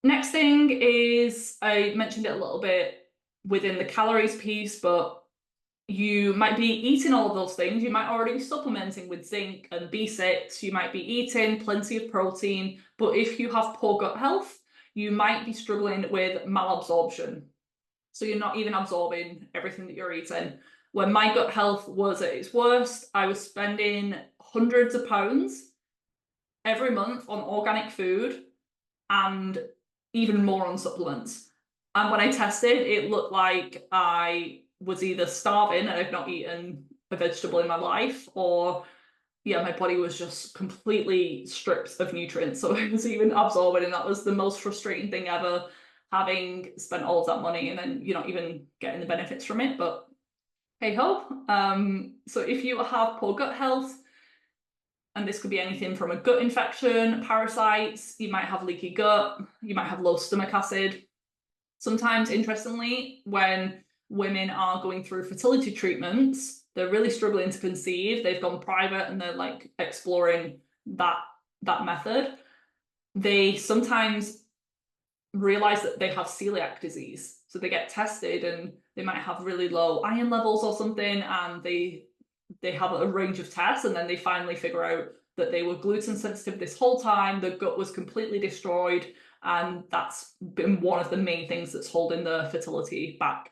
Next thing is, I mentioned it a little bit within the calories piece, but you might be eating all of those things. You might already be supplementing with zinc and B6. You might be eating plenty of protein, but if you have poor gut health, you might be struggling with malabsorption. So you're not even absorbing everything that you're eating. When my gut health was at its worst, I was spending hundreds of pounds every month on organic food and even more on supplements. And when I tested, it looked like I was either starving and I've not eaten a vegetable in my life, or yeah, my body was just completely stripped of nutrients. So it was even absorbing, and that was the most frustrating thing ever, having spent all of that money and then you're not even getting the benefits from it. But hey ho. So if you have poor gut health, and this could be anything from a gut infection, parasites, you might have leaky gut, you might have low stomach acid. Sometimes, interestingly, when women are going through fertility treatments, they're really struggling to conceive, they've gone private and they're like exploring that method, they sometimes realize that they have celiac disease. So they get tested and they might have really low iron levels or something, and they have a range of tests, and then they finally figure out that they were gluten sensitive this whole time, the gut was completely destroyed, and that's been one of the main things that's holding the fertility back.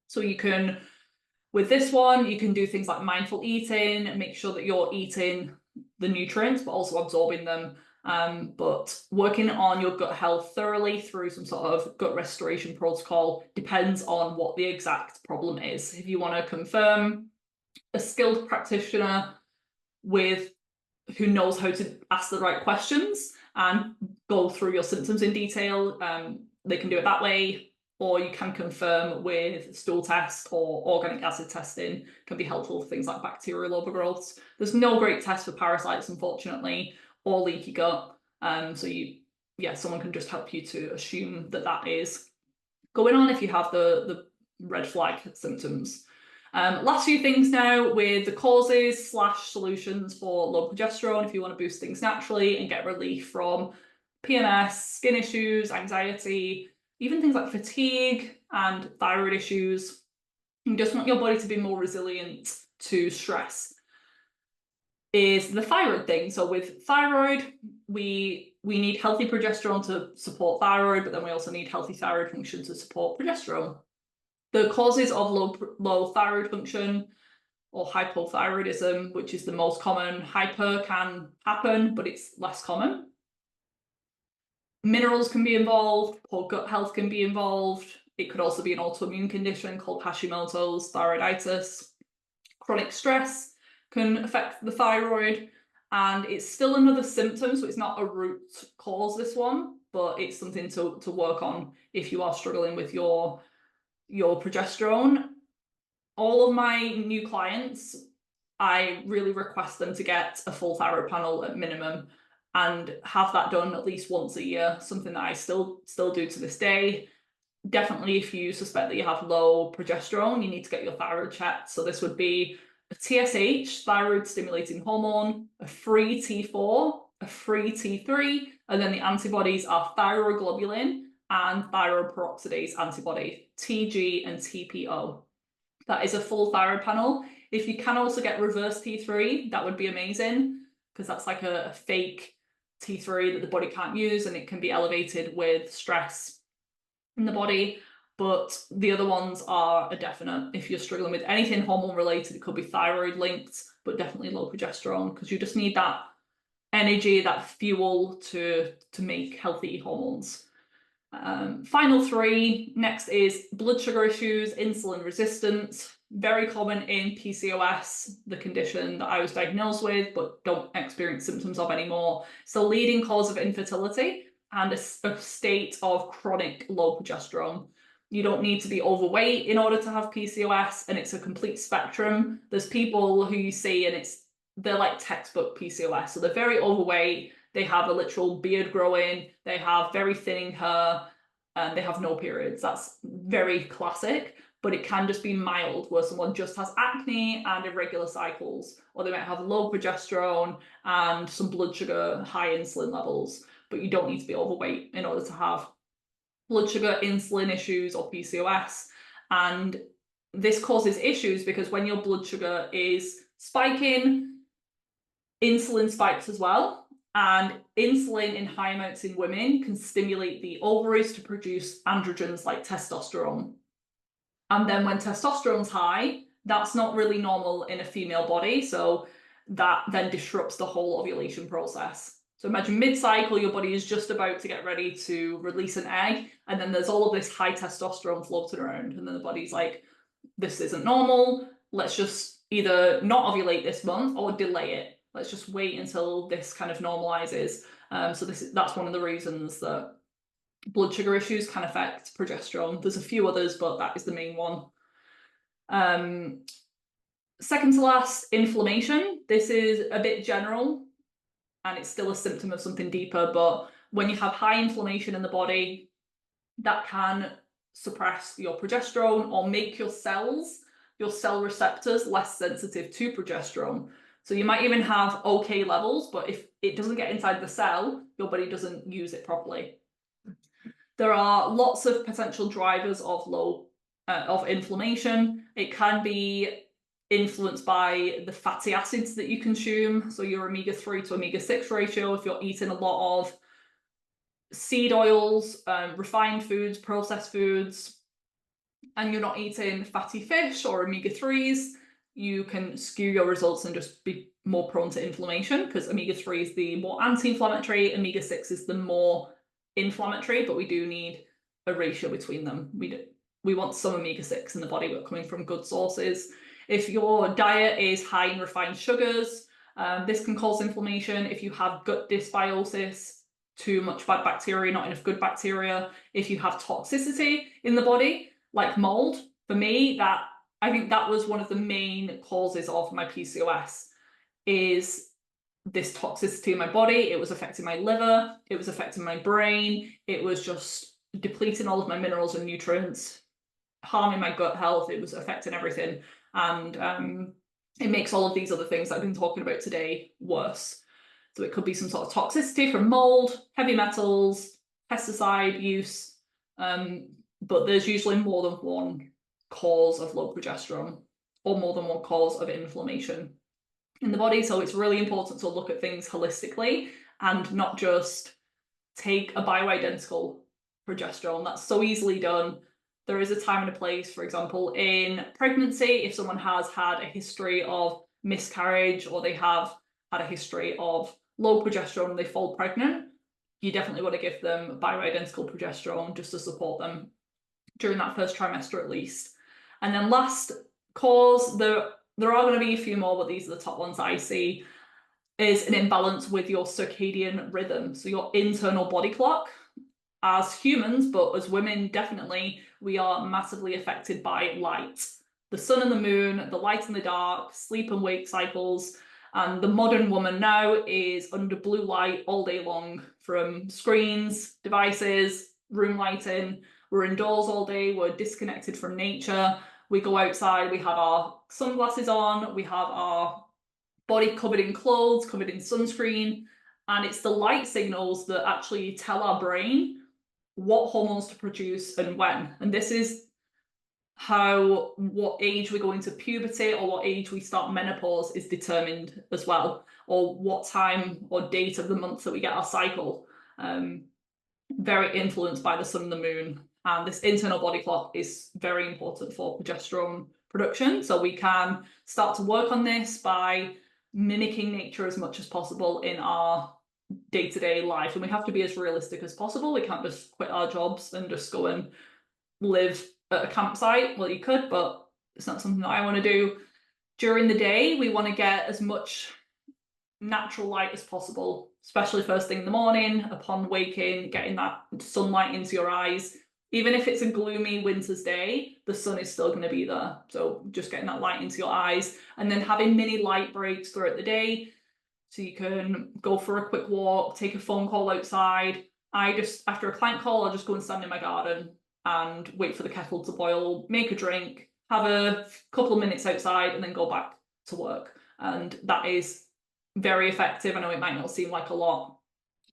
So you can, with this one, you can do things like mindful eating, make sure that you're eating the nutrients but also absorbing them, but working on your gut health thoroughly through some sort of gut restoration protocol depends on what the exact problem is. If you want to confirm a skilled practitioner with who knows how to ask the right questions and go through your symptoms in detail, they can do it that way, or you can confirm with stool test, or organic acid testing can be helpful for things like bacterial overgrowths. There's no great test for parasites, unfortunately, or leaky gut. So someone can just help you to assume that that is going on if you have the red flag symptoms. Last few things now with the causes / solutions for low progesterone if you want to boost things naturally and get relief from PMS, skin issues, anxiety, even things like fatigue and thyroid issues. You just want your body to be more resilient to stress. is the thyroid thing. So with thyroid, we need healthy progesterone to support thyroid, but then we also need healthy thyroid function to support progesterone. The causes of low thyroid function or hypothyroidism, which is the most common. Hyper can happen, but it's less common. Minerals can be involved, poor gut health can be involved. It could also be an autoimmune condition called Hashimoto's thyroiditis. Chronic stress can affect the thyroid, and it's still another symptom, so it's not a root cause, this one, but it's something to work on if you are struggling with your progesterone. All of my new clients, I really request them to get a full thyroid panel at minimum and have that done at least once a year, something that I still do to this day. Definitely, if you suspect that you have low progesterone, you need to get your thyroid checked. So this would be a TSH, thyroid stimulating hormone, a free T4, a free T3, and then the antibodies are thyroglobulin and thyroid peroxidase antibody, TG and TPO. That is a full thyroid panel. If you can also get reverse T3, that would be amazing, because that's like a fake T3 that the body can't use, and it can be elevated with stress in the body. But the other ones are a definite. If you're struggling with anything hormone related, it could be thyroid linked, but definitely low progesterone, because you just need that energy, that fuel to make healthy hormones. Final three, next is blood sugar issues, insulin resistance, very common in PCOS, the condition that I was diagnosed with but don't experience symptoms of anymore. It's the leading cause of infertility and a state of chronic low progesterone. You don't need to be overweight in order to have PCOS, and it's a complete spectrum. There's people who you see and they're like textbook PCOS, so they're very overweight, they have a literal beard growing, they have very thinning hair, and they have no periods. That's very classic, but it can just be mild, where someone just has acne and irregular cycles, or they might have low progesterone and some blood sugar, high insulin levels, but you don't need to be overweight in order to have blood sugar, insulin issues, or PCOS. And this causes issues because when your blood sugar is spiking, insulin spikes as well. And insulin in high amounts in women can stimulate the ovaries to produce androgens like testosterone. And then when testosterone's high, that's not really normal in a female body. So that then disrupts the whole ovulation process. So imagine mid-cycle, your body is just about to get ready to release an egg, and then there's all of this high testosterone floating around, and then the body's like, this isn't normal, let's just either not ovulate this month or delay it. Let's just wait until this kind of normalizes. So that's one of the reasons that blood sugar issues can affect progesterone. There's a few others, but that is the main one. Second to last, inflammation. This is a bit general, and it's still a symptom of something deeper, but when you have high inflammation in the body, that can suppress your progesterone or make your cell receptors less sensitive to progesterone. So you might even have okay levels, but if it doesn't get inside the cell, your body doesn't use it properly. There are lots of potential drivers of inflammation. It can be influenced by the fatty acids that you consume, so your omega-3 to omega-6 ratio. If you're eating a lot of seed oils, refined foods, processed foods, and you're not eating fatty fish or omega-3s, you can skew your results and just be more prone to inflammation, because omega-3 is the more anti-inflammatory, omega-6 is the more inflammatory, but we do need a ratio between them. We want some omega-6 in the body, but coming from good sources. If your diet is high in refined sugars, this can cause inflammation. If you have gut dysbiosis, too much bad bacteria, not enough good bacteria. If you have toxicity in the body, like mold, for me, I think that was one of the main causes of my PCOS, is this toxicity in my body. It was affecting my liver, it was affecting my brain, it was just depleting all of my minerals and nutrients, harming my gut health, it was affecting everything. And it makes all of these other things that I've been talking about today worse. So it could be some sort of toxicity from mold, heavy metals, pesticide use, but there's usually more than one cause of low progesterone or more than one cause of inflammation. in the body. So it's really important to look at things holistically and not just take a bioidentical progesterone. That's so easily done. There is a time and a place, for example, in pregnancy, if someone has had a history of miscarriage or they have had a history of low progesterone and they fall pregnant, you definitely want to give them bioidentical progesterone just to support them during that first trimester at least. And then last cause, there are going to be a few more, but these are the top ones I see, is an imbalance with your circadian rhythm, so your internal body clock. As humans, but as women, definitely, we are massively affected by light. The sun and the moon, the light and the dark, sleep and wake cycles. And the modern woman now is under blue light all day long from screens, devices, room lighting. We're indoors all day, we're disconnected from nature. We go outside, we have our sunglasses on, we have our body covered in clothes, covered in sunscreen. And it's the light signals that actually tell our brain what hormones to produce and when. And this is how what age we go into puberty or what age we start menopause is determined as well, or what time or date of the month that we get our cycle. Very influenced by the sun and the moon. And this internal body clock is very important for progesterone production. So we can start to work on this by mimicking nature as much as possible in our day-to-day life. And we have to be as realistic as possible. We can't just quit our jobs and just go and live at a campsite. Well, you could, but it's not something that I want to do. During the day, we want to get as much natural light as possible, especially first thing in the morning, upon waking, getting that sunlight into your eyes. Even if it's a gloomy winter's day, the sun is still going to be there. So just getting that light into your eyes, and then having mini light breaks throughout the day. So you can go for a quick walk, take a phone call outside. After a client call, I'll just go and stand in my garden and wait for the kettle to boil, make a drink, have a couple of minutes outside, and then go back to work. And that is very effective. I know it might not seem like a lot,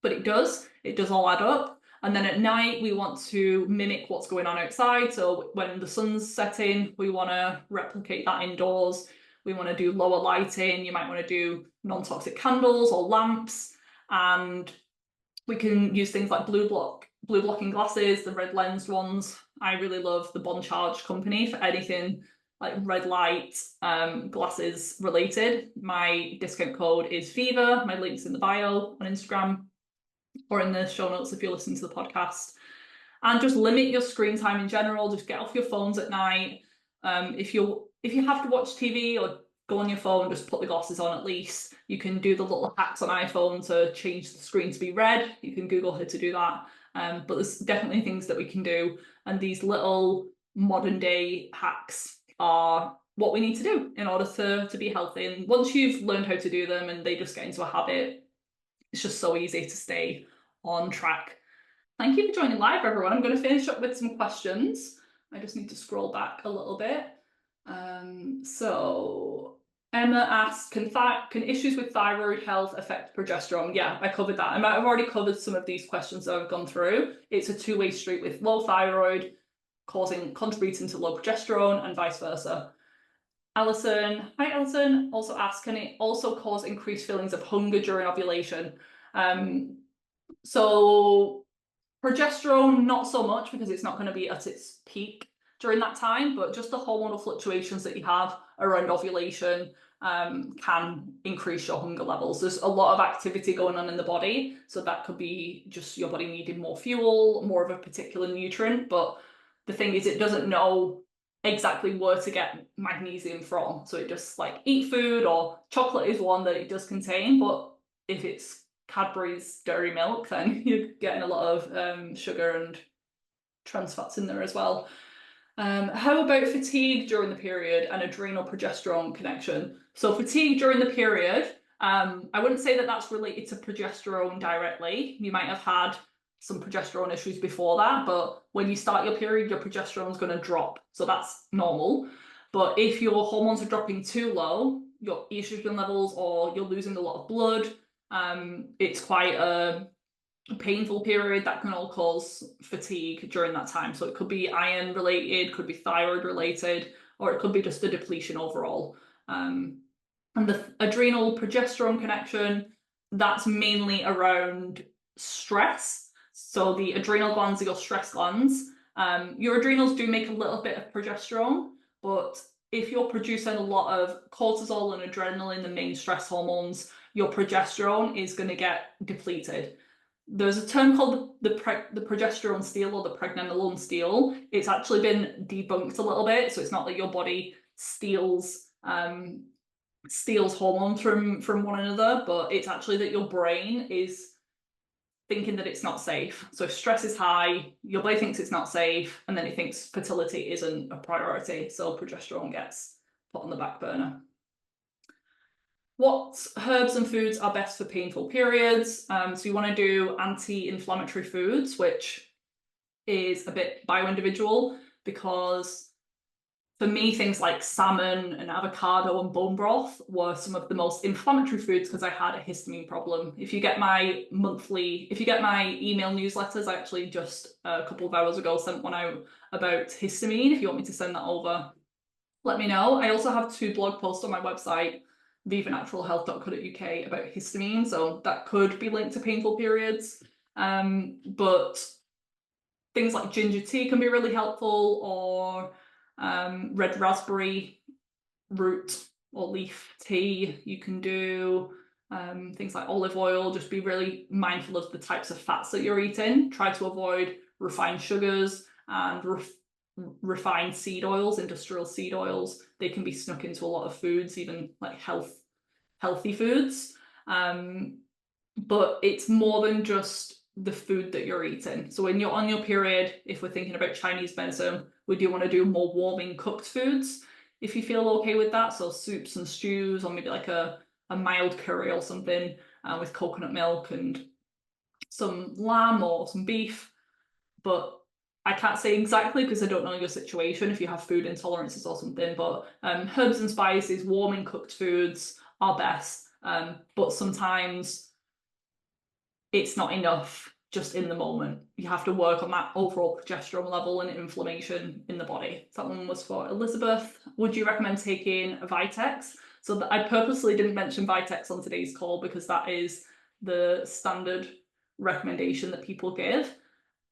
but it does all add up. And then at night, we want to mimic what's going on outside. So when the sun's setting, we want to replicate that indoors. We want to do lower lighting. You might want to do non-toxic candles or lamps. And we can use things like blue blocking glasses, the red lensed ones. I really love the Bon Charge company for anything like red light glasses related. My discount code is FAVE. My link's in the bio on Instagram or in the show notes if you're listening to the podcast. And just limit your screen time in general. Just get off your phones at night. If you have to watch TV or go on your phone, just put the glasses on at least. You can do the little hacks on iPhone to change the screen to be red. You can Google how to do that. But there's definitely things that we can do. And these little modern day hacks are what we need to do in order to be healthy. And once you've learned how to do them and they just get into a habit, it's just so easy to stay on track. Thank you for joining live, everyone. I'm going to finish up with some questions. I just need to scroll back a little bit. So Emma asked, can issues with thyroid health affect progesterone? Yeah, I covered that. I might have already covered some of these questions that I've gone through. It's a two-way street with low thyroid contributing to low progesterone and vice versa. Alison, hi Alison, also asked, can it also cause increased feelings of hunger during ovulation? So progesterone, not so much because it's not going to be at its peak during that time, but just the hormonal fluctuations that you have around ovulation can increase your hunger levels. There's a lot of activity going on in the body, so that could be just your body needing more fuel, more of a particular nutrient, but the thing is it doesn't know exactly where to get magnesium from. So it just like eat food, or chocolate is one that it does contain, but if it's Cadbury's dairy milk, then you're getting a lot of sugar and trans fats in there as well. How about fatigue during the period and adrenal progesterone connection? So fatigue during the period, I wouldn't say that that's related to progesterone directly. You might have had some progesterone issues before that, but when you start your period, your progesterone is going to drop. So that's normal. But if your hormones are dropping too low, your estrogen levels, or you're losing a lot of blood, it's quite a painful period that can all cause fatigue during that time. So it could be iron related, could be thyroid related, or it could be just a depletion overall. And the adrenal progesterone connection, that's mainly around stress. So the adrenal glands are your stress glands. Your adrenals do make a little bit of progesterone, but if you're producing a lot of cortisol and adrenaline, the main stress hormones, your progesterone is going to get depleted. There's a term called the progesterone steal or the pregnenolone steal. It's actually been debunked a little bit, so it's not that your body steals hormones from one another, but it's actually that your brain is thinking that it's not safe. So if stress is high, your body thinks it's not safe, and then it thinks fertility isn't a priority, so progesterone gets put on the back burner. What herbs and foods are best for painful periods? So you want to do anti-inflammatory foods, which is a bit bio-individual, because for me, things like salmon and avocado and bone broth were some of the most inflammatory foods because I had a histamine problem. If you get my email newsletters, I actually just a couple of hours ago sent one out about histamine. If you want me to send that over, let me know. I also have 2 blog posts on my website, vivanaturalhealth.co.uk, about histamine, so that could be linked to painful periods. But things like ginger tea can be really helpful, or red raspberry root or leaf tea. You can do things like olive oil. Just be really mindful of the types of fats that you're eating. Try to avoid refined sugars and refined seed oils, industrial seed oils. They can be snuck into a lot of foods, even like healthy foods. But it's more than just the food that you're eating. So when you're on your period, if we're thinking about Chinese medicine, we do want to do more warming cooked foods if you feel okay with that. So soups and stews, or maybe like a mild curry or something with coconut milk and some lamb or some beef. But I can't say exactly because I don't know your situation, if you have food intolerances or something, but herbs and spices, warming cooked foods are best. But sometimes it's not enough just in the moment. You have to work on that overall progesterone level and inflammation in the body. So that one was for Elizabeth. Would you recommend taking Vitex? So I purposely didn't mention Vitex on today's call because that is the standard recommendation that people give.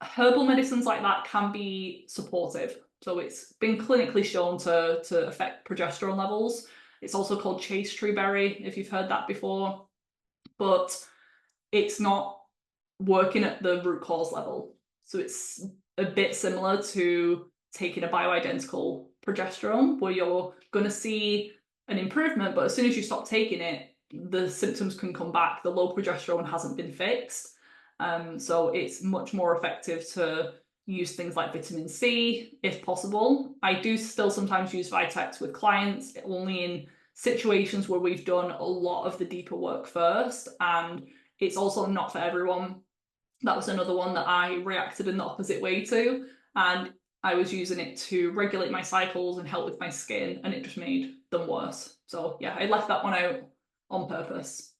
Herbal medicines like that can be supportive. So it's been clinically shown to affect progesterone levels. It's also called chase tree berry, if you've heard that before. But it's not working at the root cause level. So it's a bit similar to taking a bioidentical progesterone, where you're going to see an improvement, but as soon as you stop taking it, the symptoms can come back. The low progesterone hasn't been fixed. So it's much more effective to use things like vitamin C if possible. I do still sometimes use Vitex with clients, only in situations where we've done a lot of the deeper work first, and it's also not for everyone. That was another one that I reacted in the opposite way to, and I was using it to regulate my cycles and help with my skin, and it just made them worse. So yeah, I left that one out on purpose.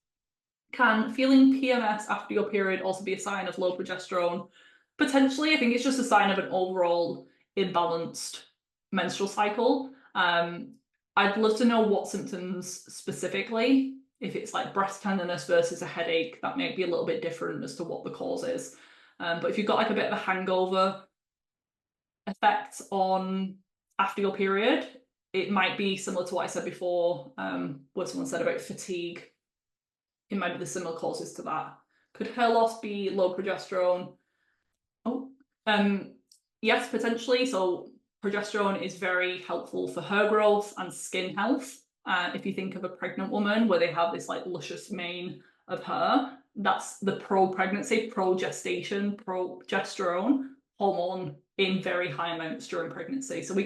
Can feeling PMS after your period also be a sign of low progesterone? Potentially. I think it's just a sign of an overall imbalanced menstrual cycle. I'd love to know what symptoms specifically. If it's like breast tenderness versus a headache, that might be a little bit different as to what the cause is. But if you've got like a bit of a hangover effect on after your period, it might be similar to what I said before, what someone said about fatigue. It might be the similar causes to that. Could hair loss be low progesterone? Yes, potentially. So progesterone is very helpful for hair growth and skin health. If you think of a pregnant woman where they have this like luscious mane of hair, that's the pro-pregnancy, pro-gestation, progesterone hormone in very high amounts during pregnancy. So we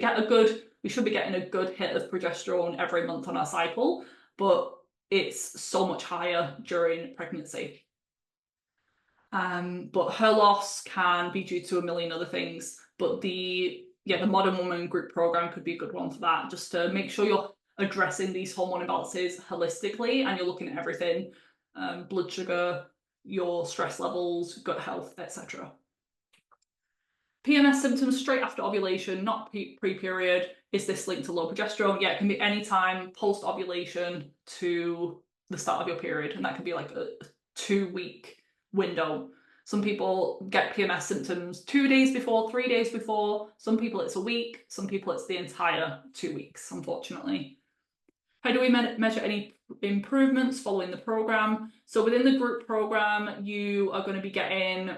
should be getting a good hit of progesterone every month on our cycle, but it's so much higher during pregnancy. But hair loss can be due to a million other things, but the Modern Woman group program could be a good one for that, just to make sure you're addressing these hormone imbalances holistically and you're looking at everything, blood sugar, your stress levels, gut health, etc. PMS symptoms straight after ovulation, not pre-period. Is this linked to low progesterone? Yeah, it can be any time post-ovulation to the start of your period, and that can be like a 2-week window. Some people get PMS symptoms 2 days before, 3 days before. Some people it's a week. Some people it's the entire 2 weeks, unfortunately. How do we measure any improvements following the program? So within the group program, you are going to be getting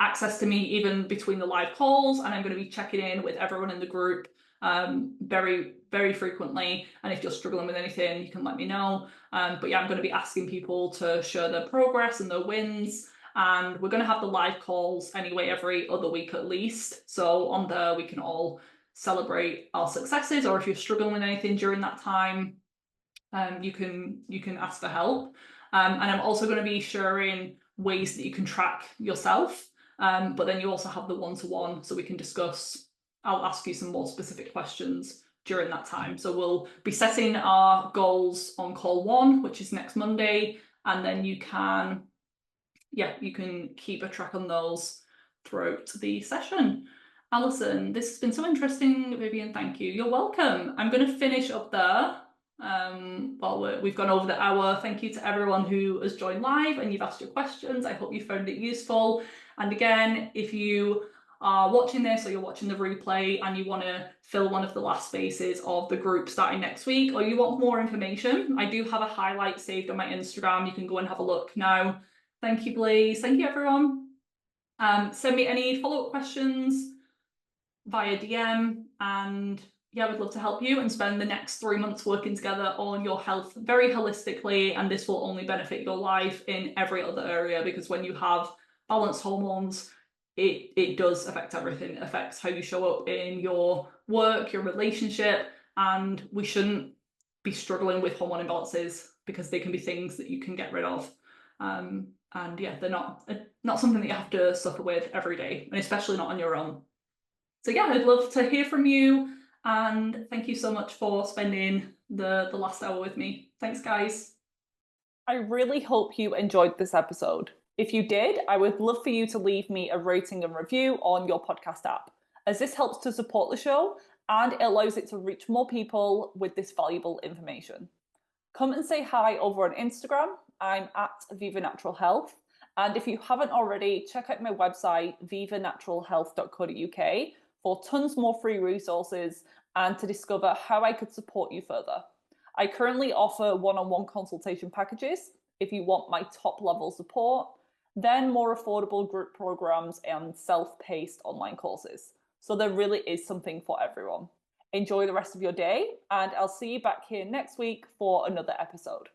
access to me even between the live calls, and I'm going to be checking in with everyone in the group very, very frequently. And if you're struggling with anything, you can let me know. But yeah, I'm going to be asking people to share their progress and their wins. And we're going to have the live calls anyway every other week at least. So on there, we can all celebrate our successes, or if you're struggling with anything during that time, you can ask for help. And I'm also going to be sharing ways that you can track yourself. But then you also have the one-to-one, so we can discuss. I'll ask you some more specific questions during that time. So we'll be setting our goals on call 1, which is next Monday, and then you can keep a track on those throughout the session. Alison, this has been so interesting. Vivian, thank you. You're welcome. I'm going to finish up there. We've gone over the hour. Thank you to everyone who has joined live and you've asked your questions. I hope you found it useful. And again, if you are watching this or you're watching the replay and you want to fill one of the last spaces of the group starting next week, or you want more information, I do have a highlight saved on my Instagram. You can go and have a look now. Thank you, Blaze. Thank you, everyone. Send me any follow-up questions via DM, and yeah, we'd love to help you and spend the next 3 months working together on your health very holistically, and this will only benefit your life in every other area, because when you have balanced hormones, it does affect everything. It affects how you show up in your work, your relationship, and we shouldn't be struggling with hormone imbalances because they can be things that you can get rid of. And yeah, they're not something that you have to suffer with every day, and especially not on your own. So yeah, I'd love to hear from you, and thank you so much for spending the last hour with me. Thanks, guys. I really hope you enjoyed this episode. If you did, I would love for you to leave me a rating and review on your podcast app, as this helps to support the show and it allows it to reach more people with this valuable information. Come and say hi over on Instagram. I'm at Viva Natural Health. And if you haven't already, check out my website, vivanaturalhealth.co.uk, for tons more free resources and to discover how I could support you further. I currently offer one-on-one consultation packages if you want my top level support, then more affordable group programs and self-paced online courses. So there really is something for everyone. Enjoy the rest of your day, and I'll see you back here next week for another episode.